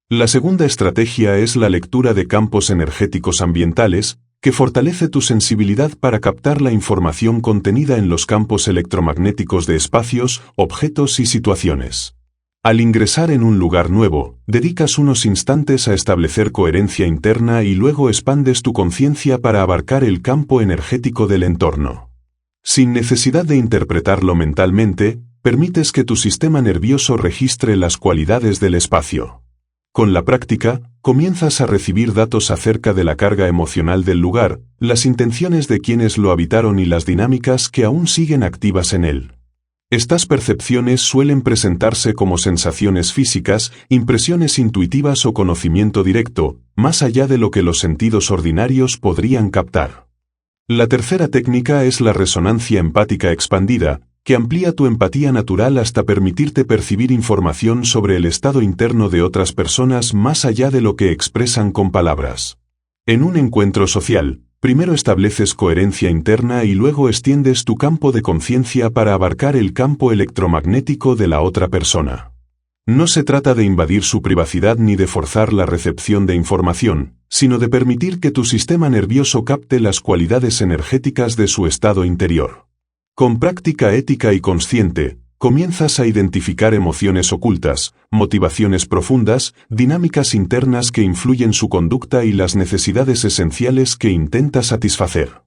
La segunda estrategia es la lectura de campos energéticos ambientales, que fortalece tu sensibilidad para captar la información contenida en los campos electromagnéticos de espacios, objetos y situaciones. Al ingresar en un lugar nuevo, dedicas unos instantes a establecer coherencia interna y luego expandes tu conciencia para abarcar el campo energético del entorno. Sin necesidad de interpretarlo mentalmente, permites que tu sistema nervioso registre las cualidades del espacio. Con la práctica, comienzas a recibir datos acerca de la carga emocional del lugar, las intenciones de quienes lo habitaron y las dinámicas que aún siguen activas en él. Estas percepciones suelen presentarse como sensaciones físicas, impresiones intuitivas o conocimiento directo, más allá de lo que los sentidos ordinarios podrían captar. La tercera técnica es la resonancia empática expandida, que amplía tu empatía natural hasta permitirte percibir información sobre el estado interno de otras personas más allá de lo que expresan con palabras. En un encuentro social, primero estableces coherencia interna y luego extiendes tu campo de conciencia para abarcar el campo electromagnético de la otra persona. No se trata de invadir su privacidad ni de forzar la recepción de información, sino de permitir que tu sistema nervioso capte las cualidades energéticas de su estado interior. Con práctica ética y consciente, comienzas a identificar emociones ocultas, motivaciones profundas, dinámicas internas que influyen su conducta y las necesidades esenciales que intenta satisfacer.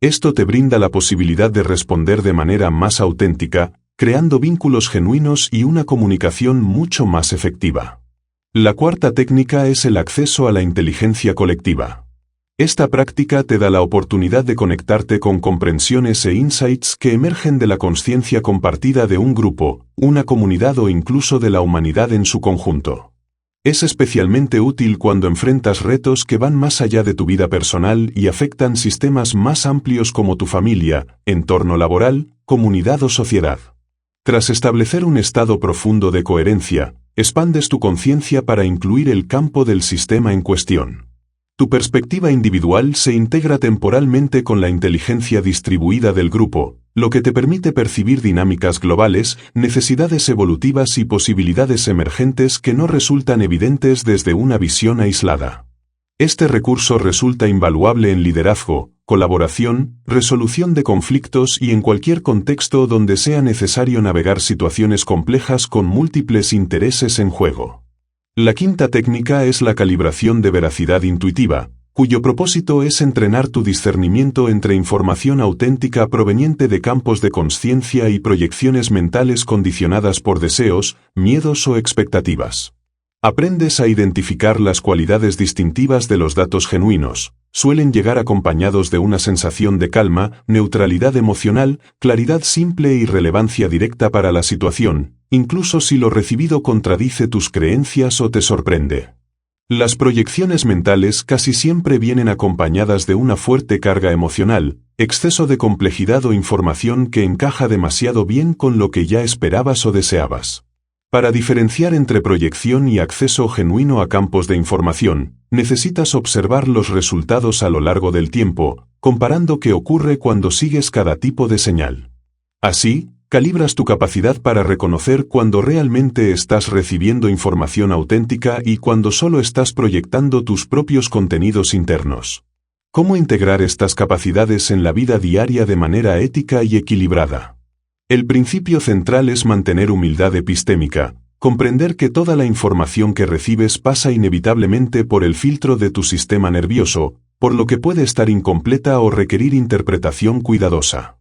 Esto te brinda la posibilidad de responder de manera más auténtica, creando vínculos genuinos y una comunicación mucho más efectiva. La cuarta técnica es el acceso a la inteligencia colectiva. Esta práctica te da la oportunidad de conectarte con comprensiones e insights que emergen de la consciencia compartida de un grupo, una comunidad o incluso de la humanidad en su conjunto. Es especialmente útil cuando enfrentas retos que van más allá de tu vida personal y afectan sistemas más amplios como tu familia, entorno laboral, comunidad o sociedad. Tras establecer un estado profundo de coherencia, expandes tu conciencia para incluir el campo del sistema en cuestión. Tu perspectiva individual se integra temporalmente con la inteligencia distribuida del grupo, lo que te permite percibir dinámicas globales, necesidades evolutivas y posibilidades emergentes que no resultan evidentes desde una visión aislada. Este recurso resulta invaluable en liderazgo, colaboración, resolución de conflictos y en cualquier contexto donde sea necesario navegar situaciones complejas con múltiples intereses en juego. La quinta técnica es la calibración de veracidad intuitiva, cuyo propósito es entrenar tu discernimiento entre información auténtica proveniente de campos de consciencia y proyecciones mentales condicionadas por deseos, miedos o expectativas. Aprendes a identificar las cualidades distintivas de los datos genuinos. Suelen llegar acompañados de una sensación de calma, neutralidad emocional, claridad simple y relevancia directa para la situación, incluso si lo recibido contradice tus creencias o te sorprende. Las proyecciones mentales casi siempre vienen acompañadas de una fuerte carga emocional, exceso de complejidad o información que encaja demasiado bien con lo que ya esperabas o deseabas. Para diferenciar entre proyección y acceso genuino a campos de información, necesitas observar los resultados a lo largo del tiempo, comparando qué ocurre cuando sigues cada tipo de señal. Así, calibras tu capacidad para reconocer cuando realmente estás recibiendo información auténtica y cuando solo estás proyectando tus propios contenidos internos. ¿Cómo integrar estas capacidades en la vida diaria de manera ética y equilibrada? El principio central es mantener humildad epistémica, comprender que toda la información que recibes pasa inevitablemente por el filtro de tu sistema nervioso, por lo que puede estar incompleta o requerir interpretación cuidadosa.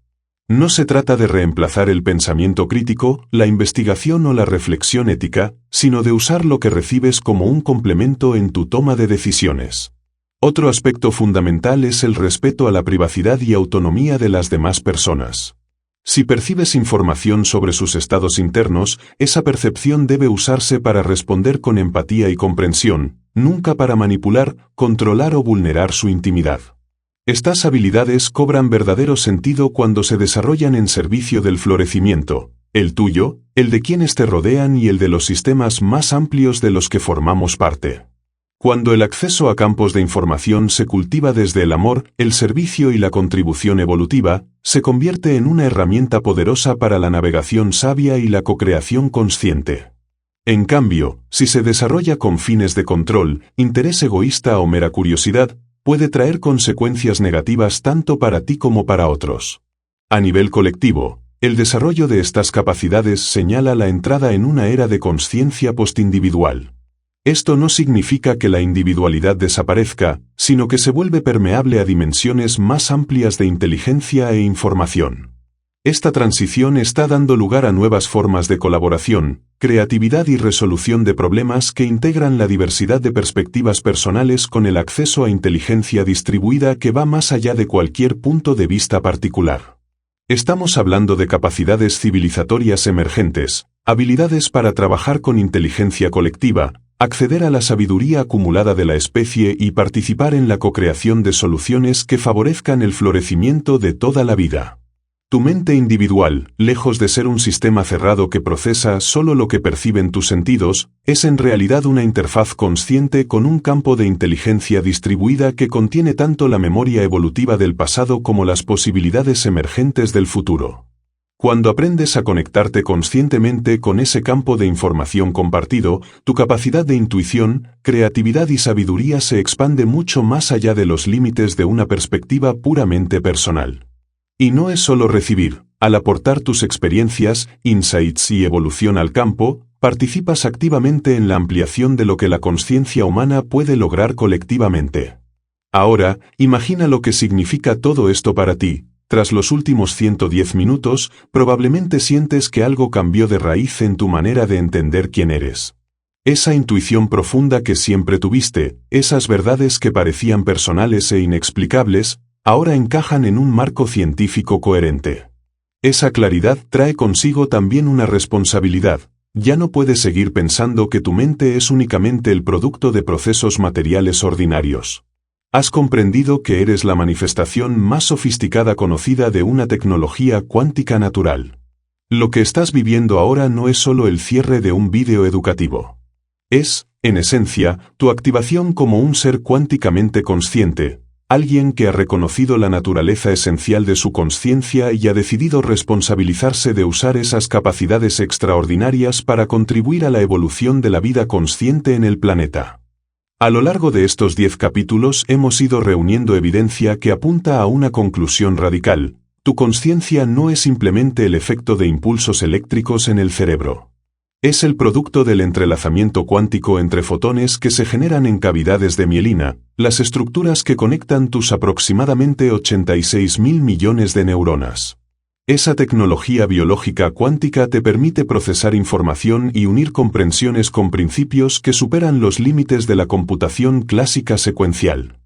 No se trata de reemplazar el pensamiento crítico, la investigación o la reflexión ética, sino de usar lo que recibes como un complemento en tu toma de decisiones. Otro aspecto fundamental es el respeto a la privacidad y autonomía de las demás personas. Si percibes información sobre sus estados internos, esa percepción debe usarse para responder con empatía y comprensión, nunca para manipular, controlar o vulnerar su intimidad. Estas habilidades cobran verdadero sentido cuando se desarrollan en servicio del florecimiento, el tuyo, el de quienes te rodean y el de los sistemas más amplios de los que formamos parte. Cuando el acceso a campos de información se cultiva desde el amor, el servicio y la contribución evolutiva, se convierte en una herramienta poderosa para la navegación sabia y la cocreación consciente. En cambio, si se desarrolla con fines de control, interés egoísta o mera curiosidad, puede traer consecuencias negativas tanto para ti como para otros. A nivel colectivo, el desarrollo de estas capacidades señala la entrada en una era de consciencia postindividual. Esto no significa que la individualidad desaparezca, sino que se vuelve permeable a dimensiones más amplias de inteligencia e información. Esta transición está dando lugar a nuevas formas de colaboración, creatividad y resolución de problemas que integran la diversidad de perspectivas personales con el acceso a inteligencia distribuida que va más allá de cualquier punto de vista particular. Estamos hablando de capacidades civilizatorias emergentes, habilidades para trabajar con inteligencia colectiva, acceder a la sabiduría acumulada de la especie y participar en la cocreación de soluciones que favorezcan el florecimiento de toda la vida. Tu mente individual, lejos de ser un sistema cerrado que procesa solo lo que perciben tus sentidos, es en realidad una interfaz consciente con un campo de inteligencia distribuida que contiene tanto la memoria evolutiva del pasado como las posibilidades emergentes del futuro. Cuando aprendes a conectarte conscientemente con ese campo de información compartido, tu capacidad de intuición, creatividad y sabiduría se expande mucho más allá de los límites de una perspectiva puramente personal. Y no es solo recibir, al aportar tus experiencias, insights y evolución al campo, participas activamente en la ampliación de lo que la consciencia humana puede lograr colectivamente. Ahora, imagina lo que significa todo esto para ti. Tras los últimos 110 minutos, probablemente sientes que algo cambió de raíz en tu manera de entender quién eres. Esa intuición profunda que siempre tuviste, esas verdades que parecían personales e inexplicables, ahora encajan en un marco científico coherente. Esa claridad trae consigo también una responsabilidad. Ya no puedes seguir pensando que tu mente es únicamente el producto de procesos materiales ordinarios. Has comprendido que eres la manifestación más sofisticada conocida de una tecnología cuántica natural. Lo que estás viviendo ahora no es solo el cierre de un vídeo educativo. Es, en esencia, tu activación como un ser cuánticamente consciente, alguien que ha reconocido la naturaleza esencial de su consciencia y ha decidido responsabilizarse de usar esas capacidades extraordinarias para contribuir a la evolución de la vida consciente en el planeta. A lo largo de estos 10 capítulos hemos ido reuniendo evidencia que apunta a una conclusión radical: tu consciencia no es simplemente el efecto de impulsos eléctricos en el cerebro. Es el producto del entrelazamiento cuántico entre fotones que se generan en cavidades de mielina, las estructuras que conectan tus aproximadamente 86.000 millones de neuronas. Esa tecnología biológica cuántica te permite procesar información y unir comprensiones con principios que superan los límites de la computación clásica secuencial.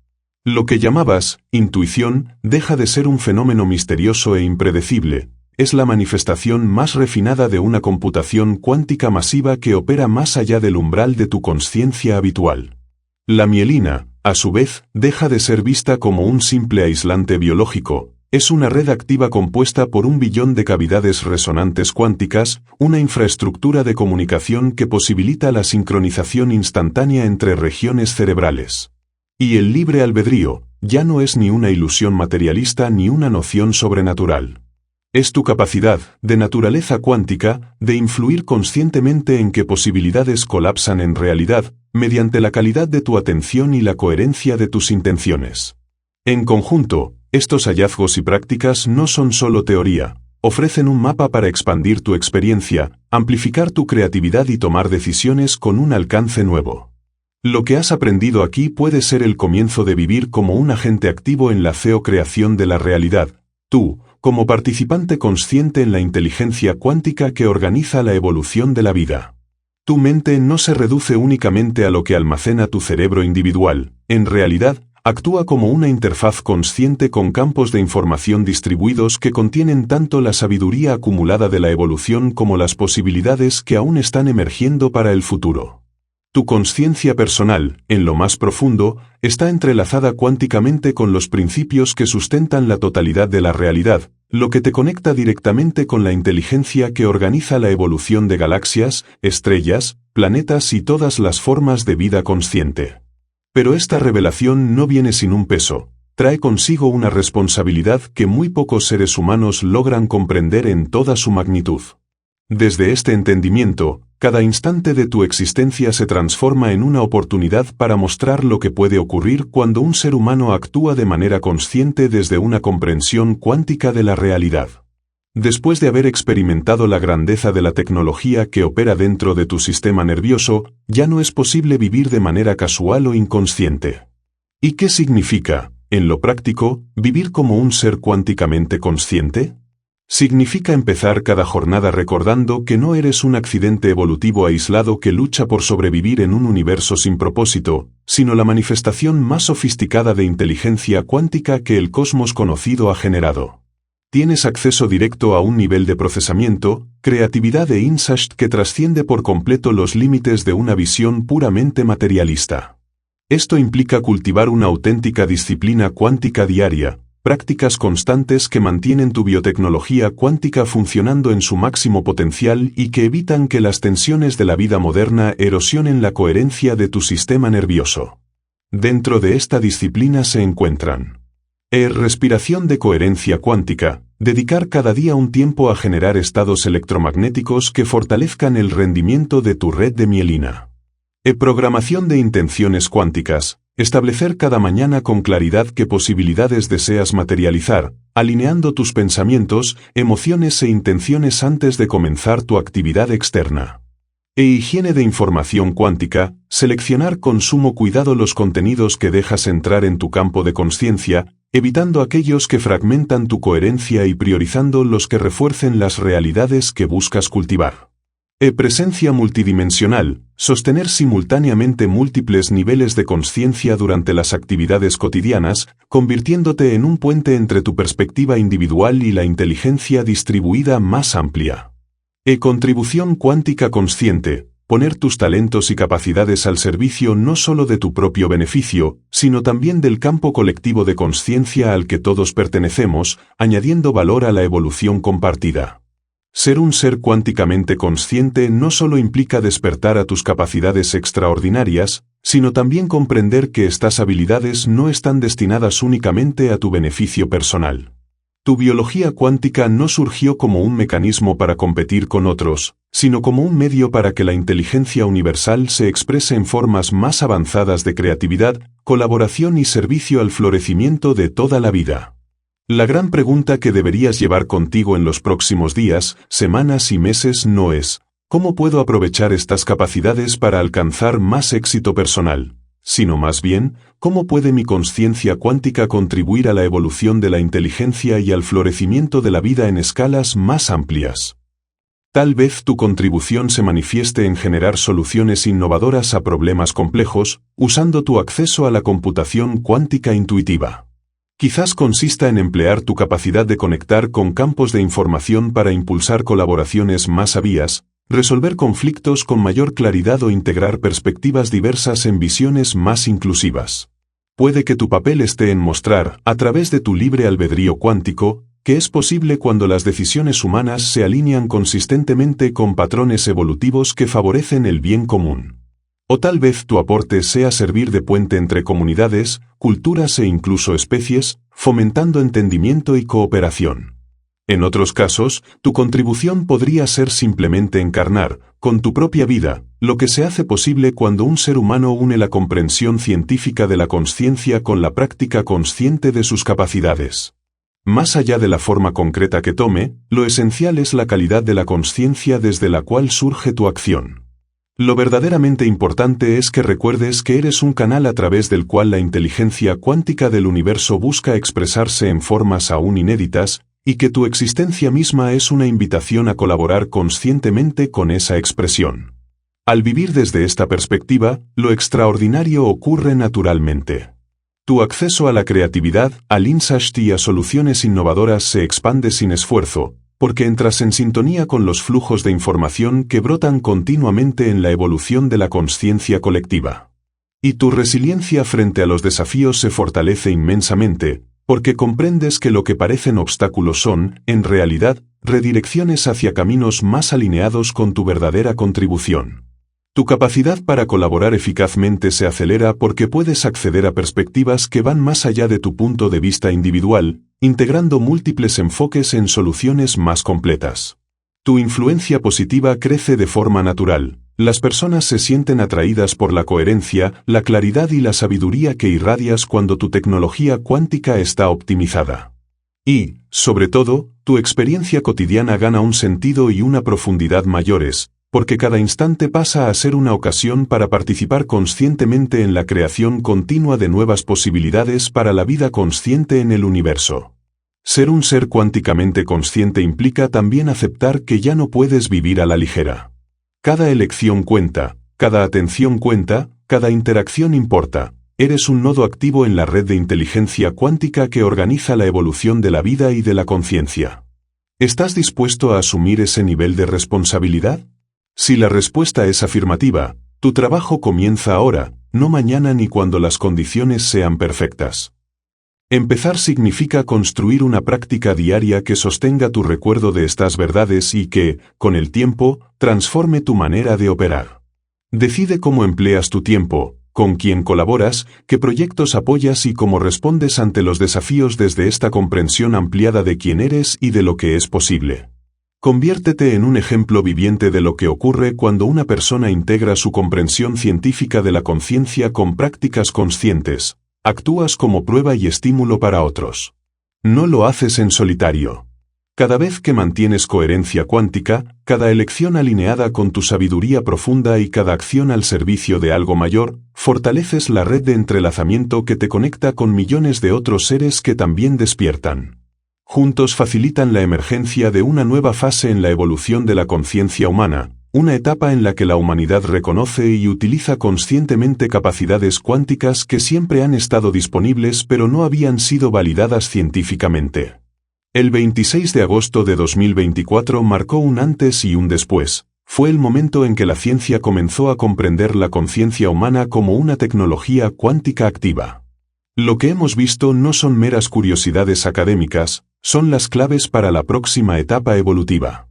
Lo que llamabas intuición deja de ser un fenómeno misterioso e impredecible. Es la manifestación más refinada de una computación cuántica masiva que opera más allá del umbral de tu consciencia habitual. La mielina, a su vez, deja de ser vista como un simple aislante biológico. Es una red activa compuesta por 1 billón de cavidades resonantes cuánticas, una infraestructura de comunicación que posibilita la sincronización instantánea entre regiones cerebrales. Y el libre albedrío ya no es ni una ilusión materialista ni una noción sobrenatural. Es tu capacidad, de naturaleza cuántica, de influir conscientemente en qué posibilidades colapsan en realidad, mediante la calidad de tu atención y la coherencia de tus intenciones. En conjunto, estos hallazgos y prácticas no son solo teoría, ofrecen un mapa para expandir tu experiencia, amplificar tu creatividad y tomar decisiones con un alcance nuevo. Lo que has aprendido aquí puede ser el comienzo de vivir como un agente activo en la creación de la realidad, tú, como participante consciente en la inteligencia cuántica que organiza la evolución de la vida. Tu mente no se reduce únicamente a lo que almacena tu cerebro individual, en realidad, actúa como una interfaz consciente con campos de información distribuidos que contienen tanto la sabiduría acumulada de la evolución como las posibilidades que aún están emergiendo para el futuro. Tu consciencia personal, en lo más profundo, está entrelazada cuánticamente con los principios que sustentan la totalidad de la realidad, lo que te conecta directamente con la inteligencia que organiza la evolución de galaxias, estrellas, planetas y todas las formas de vida consciente. Pero esta revelación no viene sin un peso, trae consigo una responsabilidad que muy pocos seres humanos logran comprender en toda su magnitud. Desde este entendimiento, cada instante de tu existencia se transforma en una oportunidad para mostrar lo que puede ocurrir cuando un ser humano actúa de manera consciente desde una comprensión cuántica de la realidad. Después de haber experimentado la grandeza de la tecnología que opera dentro de tu sistema nervioso, ya no es posible vivir de manera casual o inconsciente. ¿Y qué significa, en lo práctico, vivir como un ser cuánticamente consciente? Significa empezar cada jornada recordando que no eres un accidente evolutivo aislado que lucha por sobrevivir en un universo sin propósito, sino la manifestación más sofisticada de inteligencia cuántica que el cosmos conocido ha generado. Tienes acceso directo a un nivel de procesamiento, creatividad e insight que trasciende por completo los límites de una visión puramente materialista. Esto implica cultivar una auténtica disciplina cuántica diaria, prácticas constantes que mantienen tu biotecnología cuántica funcionando en su máximo potencial y que evitan que las tensiones de la vida moderna erosionen la coherencia de tu sistema nervioso. Dentro de esta disciplina se encuentran respiración de coherencia cuántica, dedicar cada día un tiempo a generar estados electromagnéticos que fortalezcan el rendimiento de tu red de mielina. Programación de intenciones cuánticas, establecer cada mañana con claridad qué posibilidades deseas materializar, alineando tus pensamientos, emociones e intenciones antes de comenzar tu actividad externa. Higiene de información cuántica, seleccionar con sumo cuidado los contenidos que dejas entrar en tu campo de consciencia, evitando aquellos que fragmentan tu coherencia y priorizando los que refuercen las realidades que buscas cultivar. Presencia multidimensional, sostener simultáneamente múltiples niveles de consciencia durante las actividades cotidianas, convirtiéndote en un puente entre tu perspectiva individual y la inteligencia distribuida más amplia. Contribución cuántica consciente, poner tus talentos y capacidades al servicio no solo de tu propio beneficio, sino también del campo colectivo de consciencia al que todos pertenecemos, añadiendo valor a la evolución compartida. Ser un ser cuánticamente consciente no solo implica despertar a tus capacidades extraordinarias, sino también comprender que estas habilidades no están destinadas únicamente a tu beneficio personal. Tu biología cuántica no surgió como un mecanismo para competir con otros, sino como un medio para que la inteligencia universal se exprese en formas más avanzadas de creatividad, colaboración y servicio al florecimiento de toda la vida. La gran pregunta que deberías llevar contigo en los próximos días, semanas y meses no es, ¿cómo puedo aprovechar estas capacidades para alcanzar más éxito personal?, sino más bien, ¿cómo puede mi consciencia cuántica contribuir a la evolución de la inteligencia y al florecimiento de la vida en escalas más amplias? Tal vez tu contribución se manifieste en generar soluciones innovadoras a problemas complejos, usando tu acceso a la computación cuántica intuitiva. Quizás consista en emplear tu capacidad de conectar con campos de información para impulsar colaboraciones más sabias, resolver conflictos con mayor claridad o integrar perspectivas diversas en visiones más inclusivas. Puede que tu papel esté en mostrar, a través de tu libre albedrío cuántico, que es posible cuando las decisiones humanas se alinean consistentemente con patrones evolutivos que favorecen el bien común. O tal vez tu aporte sea servir de puente entre comunidades, culturas e incluso especies, fomentando entendimiento y cooperación. En otros casos, tu contribución podría ser simplemente encarnar, con tu propia vida, lo que se hace posible cuando un ser humano une la comprensión científica de la consciencia con la práctica consciente de sus capacidades. Más allá de la forma concreta que tome, lo esencial es la calidad de la consciencia desde la cual surge tu acción. Lo verdaderamente importante es que recuerdes que eres un canal a través del cual la inteligencia cuántica del universo busca expresarse en formas aún inéditas, y que tu existencia misma es una invitación a colaborar conscientemente con esa expresión. Al vivir desde esta perspectiva, lo extraordinario ocurre naturalmente. Tu acceso a la creatividad, al insight y a soluciones innovadoras se expande sin esfuerzo, porque entras en sintonía con los flujos de información que brotan continuamente en la evolución de la consciencia colectiva. Y tu resiliencia frente a los desafíos se fortalece inmensamente, porque comprendes que lo que parecen obstáculos son, en realidad, redirecciones hacia caminos más alineados con tu verdadera contribución. Tu capacidad para colaborar eficazmente se acelera porque puedes acceder a perspectivas que van más allá de tu punto de vista individual, integrando múltiples enfoques en soluciones más completas. Tu influencia positiva crece de forma natural. Las personas se sienten atraídas por la coherencia, la claridad y la sabiduría que irradias cuando tu tecnología cuántica está optimizada. Y, sobre todo, tu experiencia cotidiana gana un sentido y una profundidad mayores, porque cada instante pasa a ser una ocasión para participar conscientemente en la creación continua de nuevas posibilidades para la vida consciente en el universo. Ser un ser cuánticamente consciente implica también aceptar que ya no puedes vivir a la ligera. Cada elección cuenta, cada atención cuenta, cada interacción importa. Eres un nodo activo en la red de inteligencia cuántica que organiza la evolución de la vida y de la conciencia. ¿Estás dispuesto a asumir ese nivel de responsabilidad? Si la respuesta es afirmativa, tu trabajo comienza ahora, no mañana ni cuando las condiciones sean perfectas. Empezar significa construir una práctica diaria que sostenga tu recuerdo de estas verdades y que, con el tiempo, transforme tu manera de operar. Decide cómo empleas tu tiempo, con quién colaboras, qué proyectos apoyas y cómo respondes ante los desafíos desde esta comprensión ampliada de quién eres y de lo que es posible. Conviértete en un ejemplo viviente de lo que ocurre cuando una persona integra su comprensión científica de la conciencia con prácticas conscientes. Actúas como prueba y estímulo para otros. No lo haces en solitario. Cada vez que mantienes coherencia cuántica, cada elección alineada con tu sabiduría profunda y cada acción al servicio de algo mayor, fortaleces la red de entrelazamiento que te conecta con millones de otros seres que también despiertan. Juntos facilitan la emergencia de una nueva fase en la evolución de la conciencia humana, una etapa en la que la humanidad reconoce y utiliza conscientemente capacidades cuánticas que siempre han estado disponibles pero no habían sido validadas científicamente. El 26 de agosto de 2024 marcó un antes y un después. Fue el momento en que la ciencia comenzó a comprender la conciencia humana como una tecnología cuántica activa. Lo que hemos visto no son meras curiosidades académicas, son las claves para la próxima etapa evolutiva.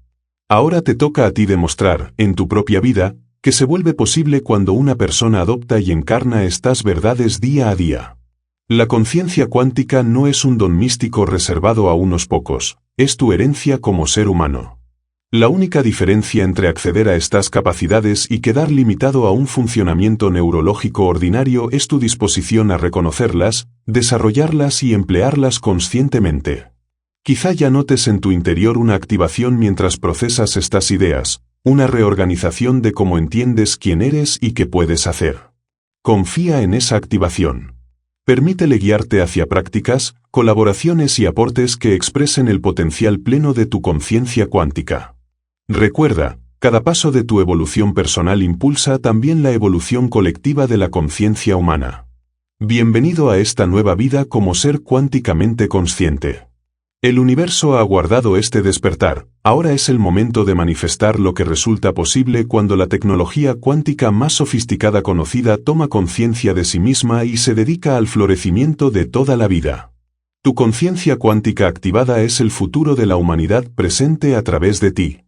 Ahora te toca a ti demostrar, en tu propia vida, que se vuelve posible cuando una persona adopta y encarna estas verdades día a día. La conciencia cuántica no es un don místico reservado a unos pocos, es tu herencia como ser humano. La única diferencia entre acceder a estas capacidades y quedar limitado a un funcionamiento neurológico ordinario es tu disposición a reconocerlas, desarrollarlas y emplearlas conscientemente. Quizá ya notes en tu interior una activación mientras procesas estas ideas, una reorganización de cómo entiendes quién eres y qué puedes hacer. Confía en esa activación. Permítele guiarte hacia prácticas, colaboraciones y aportes que expresen el potencial pleno de tu conciencia cuántica. Recuerda, cada paso de tu evolución personal impulsa también la evolución colectiva de la conciencia humana. Bienvenido a esta nueva vida como ser cuánticamente consciente. El universo ha guardado este despertar, ahora es el momento de manifestar lo que resulta posible cuando la tecnología cuántica más sofisticada conocida toma conciencia de sí misma y se dedica al florecimiento de toda la vida. Tu conciencia cuántica activada es el futuro de la humanidad presente a través de ti.